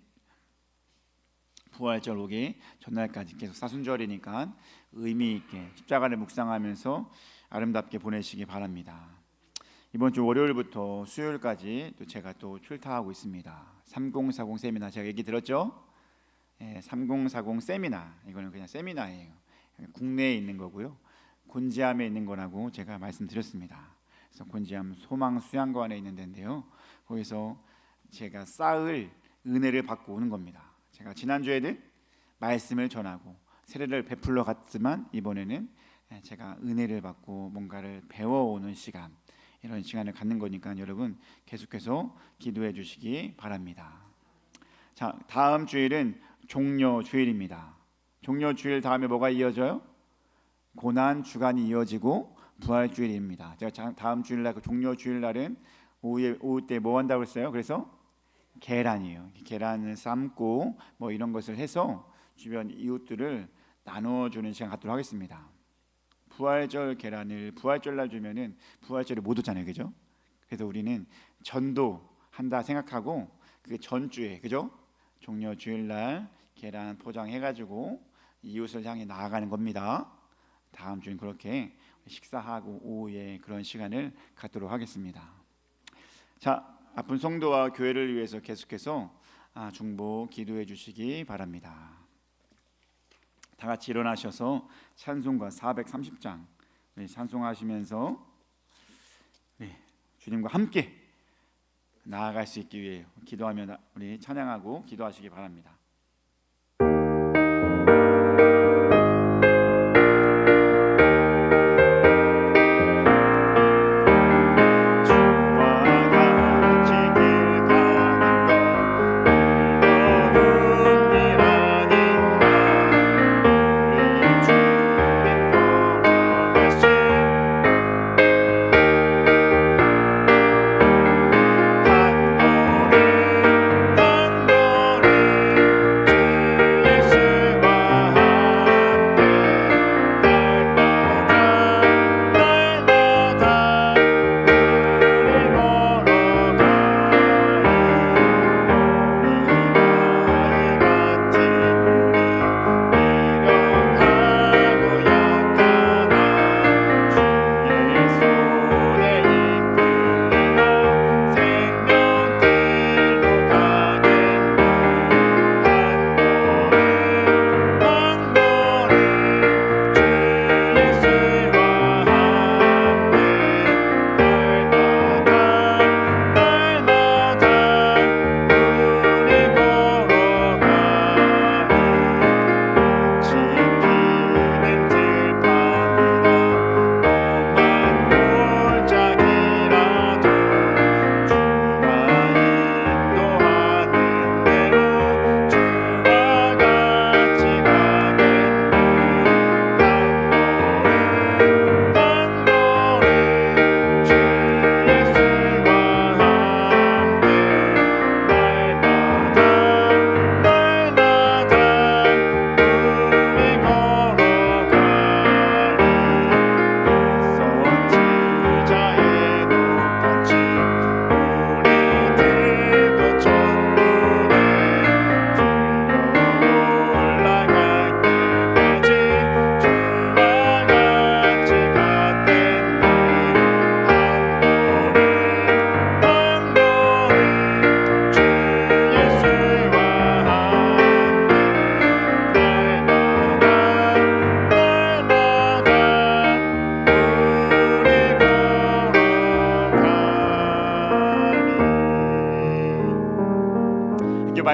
부활절 오기 전날까지 계속 사순절이니까 의미 있게 십자가를 묵상하면서 아름답게 보내시기 바랍니다. 이번 주 월요일부터 수요일까지 또 제가 또 출타하고 있습니다. 3040 세미나 제가 얘기 들었죠? 3040 세미나, 이거는 그냥 세미나예요. 국내에 있는 거고요. 곤지암에 있는 거라고 제가 말씀드렸습니다. 그래서 곤지암 소망 수양관에 있는 데인데요. 거기서 제가 쌓을 은혜를 받고 오는 겁니다. 제가 지난주에는 말씀을 전하고 세례를 베풀러 갔지만 이번에는 제가 은혜를 받고 뭔가를 배워오는 시간, 이런 시간을 갖는 거니까 여러분 계속해서 기도해 주시기 바랍니다. 자, 다음 주일은 종려 주일입니다. 종려 주일 다음에 뭐가 이어져요? 고난 주간이 이어지고 부활 주일입니다. 제가 다음 주일날 그 종려 주일날은 오후 때 뭐 한다고 했어요? 그래서 계란이에요. 계란을 삶고 뭐 이런 것을 해서 주변 이웃들을 나눠주는 시간 갖도록 하겠습니다. 부활절 계란을 부활절날 주면은 부활절에 못 오잖아요, 그죠? 그래서 우리는 전도 한다 생각하고 그게 전주에, 그죠? 종려 주일날 계란 포장해가지고 이웃을 향해 나아가는 겁니다. 다음 주엔 그렇게 식사하고 오후에 그런 시간을 갖도록 하겠습니다. 자, 아픈 성도와 교회를 위해서 계속해서 중보 기도해 주시기 바랍니다. 다 같이 일어나셔서 찬송가 430장 찬송하시면서 주님과 함께 나아갈 수 있기 위해 기도하며 우리 찬양하고 기도하시기 바랍니다.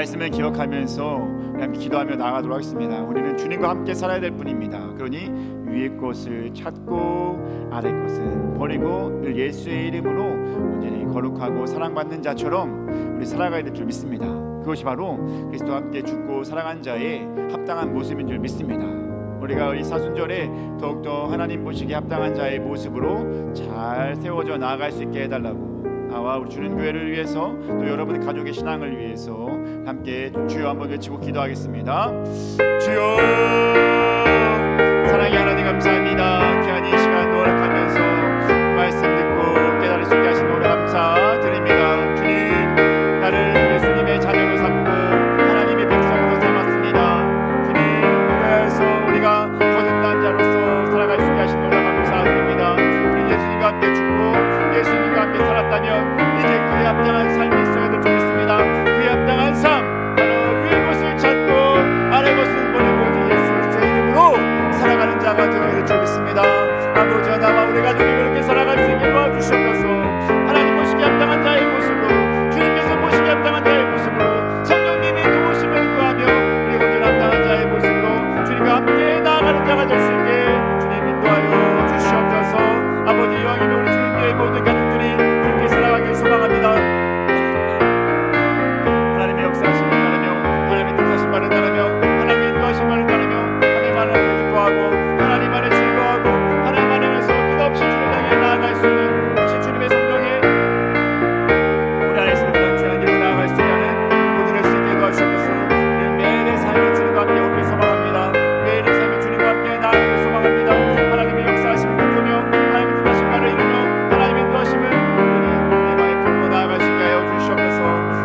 말씀을 기억하면서 함께 기도하며 나아가도록 하겠습니다. 우리는 주님과 함께 살아야 될 뿐입니다. 그러니 위의 것을 찾고 아래 것은 버리고 늘 예수의 이름으로 온전히 거룩하고 사랑받는 자처럼 우리 살아가야 될 줄 믿습니다. 그것이 바로 그리스도와 함께 죽고 살아간 자의 합당한 모습인 줄 믿습니다. 우리가 이 사순절에 더욱더 하나님 보시기에 합당한 자의 모습으로 잘 세워져 나아갈 수 있게 해달라고, 나와 우리 주는 교회를 위해서 또 여러분 가족의 신앙을 위해서 함께 주여 한번 외치고 기도하겠습니다. 주여, 사랑의 하나님 감사합니다. 귀한 이 시간 노력하면서 말씀 듣고 깨달을 수 있게 하신 노래 감사드립니다. 주님, 나를 예수님의 자녀로 삼고 하나님의 백성으로 삼았습니다. 주님, 그래서 우리가 거듭난 자로서 살아갈 수 있게 하신 노래 감사드립니다. 우리 예수님과 함께 죽고 예수님과 함께 살았다면 이제 그에 합당한 삶이 있어야 될 줄 믿습니다. 그에 합당한 삶, 바로 위의 것을 찾고 아래 것을 버리고 예수 그리스도의 이름으로 살아가는 자가 되어야 될 줄 믿습니다. 아버지 하나와 우리 가족이 그렇게 살아갈 수 있게 도와주시옵소서. 하나님 보시기에 합당한 자의 모습으로, 주님께서 보시기에 합당한 자의 모습으로, 성령님의 도우심을 구하며 우리 온전히 합당한 자의 모습으로 주님과 함께 나아가는 자가 될 수 있게 주님 인도하여 주시옵소서. 아버지 이왕이면 우리 주님의 모든 가족들이 그렇게 살아가길 소망합니다. 하나님의 역사하심을 따르며 하나님의 뜻하신 말을 따르며 하나님의 인도하신 말을 따르며 하나님 안에 기뻐하고 하나님 안에 즐거워하고 하나님 안에서 끝없이 주를 향해 나아갈 수 있는 혹시 주님의 성령에 우리 안에서 그런 귀한 길로 나아갈 수 있게 하는 모든 될 수 있게 도와주시옵소서. 우리는 매일의 삶을 주님과 함께 오길 소망합니다. 매일의 삶을 주님과 함께 나아가길 소망합니다. 하나님의 역사하심을 꿈꾸며 하나님의 뜻하신 말을 이루며 하나님의 인도하심을 온전히 내 마음에 품고 나아갈 수 있게 하여 주시옵소서.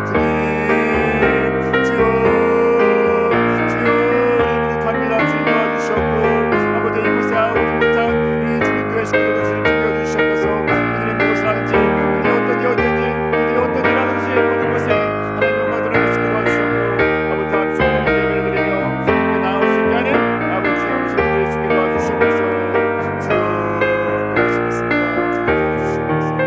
주님, 주여, 주여, 우리 부족합니다. 주님 도와주시옵고 아버지 이곳에 오지 못한 우리 주님 교회 식구들도 주님 챙겨주시옵소서. 그들이 무엇을 하는지, 그들이 어떤 일을 하는지 모든 것에 하나님 영광 드러낼 수 있게 도와주시옵고 아버지 다음 시간에 예배를 드리며 함께 나아올 수 있게 하는 아버지 우리 성도들의 수게 도와주시옵소서. 주여 도와주시겠습니다. 주님 도와주시옵소서.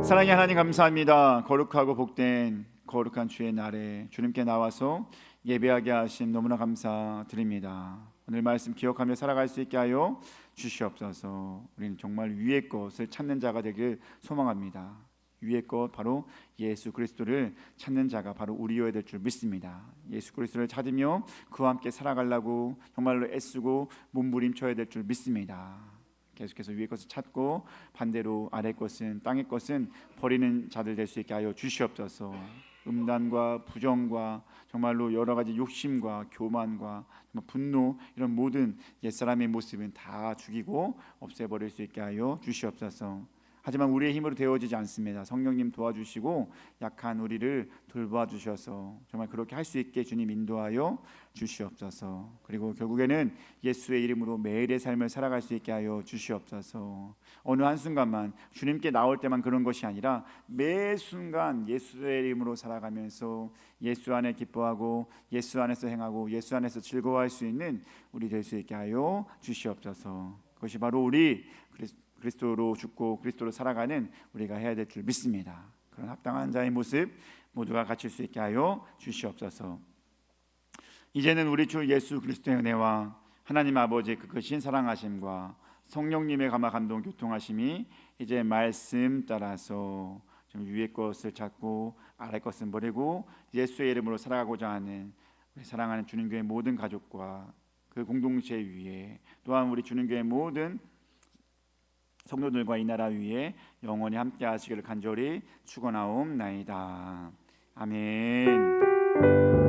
사랑의 하나님 감사합니다. 거룩하고 복된 거룩한 주의 날에 주님께 나와서 예배하게 하심 너무나 감사드립니다. 오늘 말씀 기억하며 살아갈 수 있게 하여 주시옵소서. 우리는 정말 위의 것을 찾는 자가 되길 소망합니다. 위의 것, 바로 예수 그리스도를 찾는 자가 바로 우리여야 될 줄 믿습니다. 예수 그리스도를 찾으며 그와 함께 살아가려고 정말로 애쓰고 몸부림쳐야 될 줄 믿습니다. 계속해서 위의 것을 찾고 반대로 아래 것은, 땅의 것은 버리는 자들 될 수 있게 하여 주시옵소서. 음란과 부정과 정말로 여러 가지 욕심과 교만과 분노, 이런 모든 옛사람의 모습은 다 죽이고 없애버릴 수 있게 하여 주시옵소서. 하지만 우리의 힘으로 되어지지 않습니다. 성령님 도와주시고 약한 우리를 돌봐 주셔서 정말 그렇게 할 수 있게 주님 인도하여 주시옵소서. 그리고 결국에는 예수의 이름으로 매일의 삶을 살아갈 수 있게 하여 주시옵소서. 어느 한순간만 주님께 나올 때만 그런 것이 아니라 매 순간 예수의 이름으로 살아가면서 예수 안에 기뻐하고 예수 안에서 행하고 예수 안에서 즐거워할 수 있는 우리 될 수 있게 하여 주시옵소서. 그것이 바로 우리 그리스도로 죽고 그리스도로 살아가는 우리가 해야 될 줄 믿습니다. 그런 합당한 자의 모습 모두가 갖출 수 있게 하여 주시옵소서. 이제는 우리 주 예수 그리스도의 은혜와 하나님 아버지의 그 크신 사랑하심과 성령님의 감화 감동 교통하심이 이제 말씀 따라서 좀 위의 것을 찾고 아래 것은 버리고 예수의 이름으로 살아가고자 하는 우리 사랑하는 주님교회 모든 가족과 그 공동체 위에, 또한 우리 주님교회 모든 성도들과 이 나라 위에 영원히 함께 하시기를 간절히 축원하옵나이다. 아멘.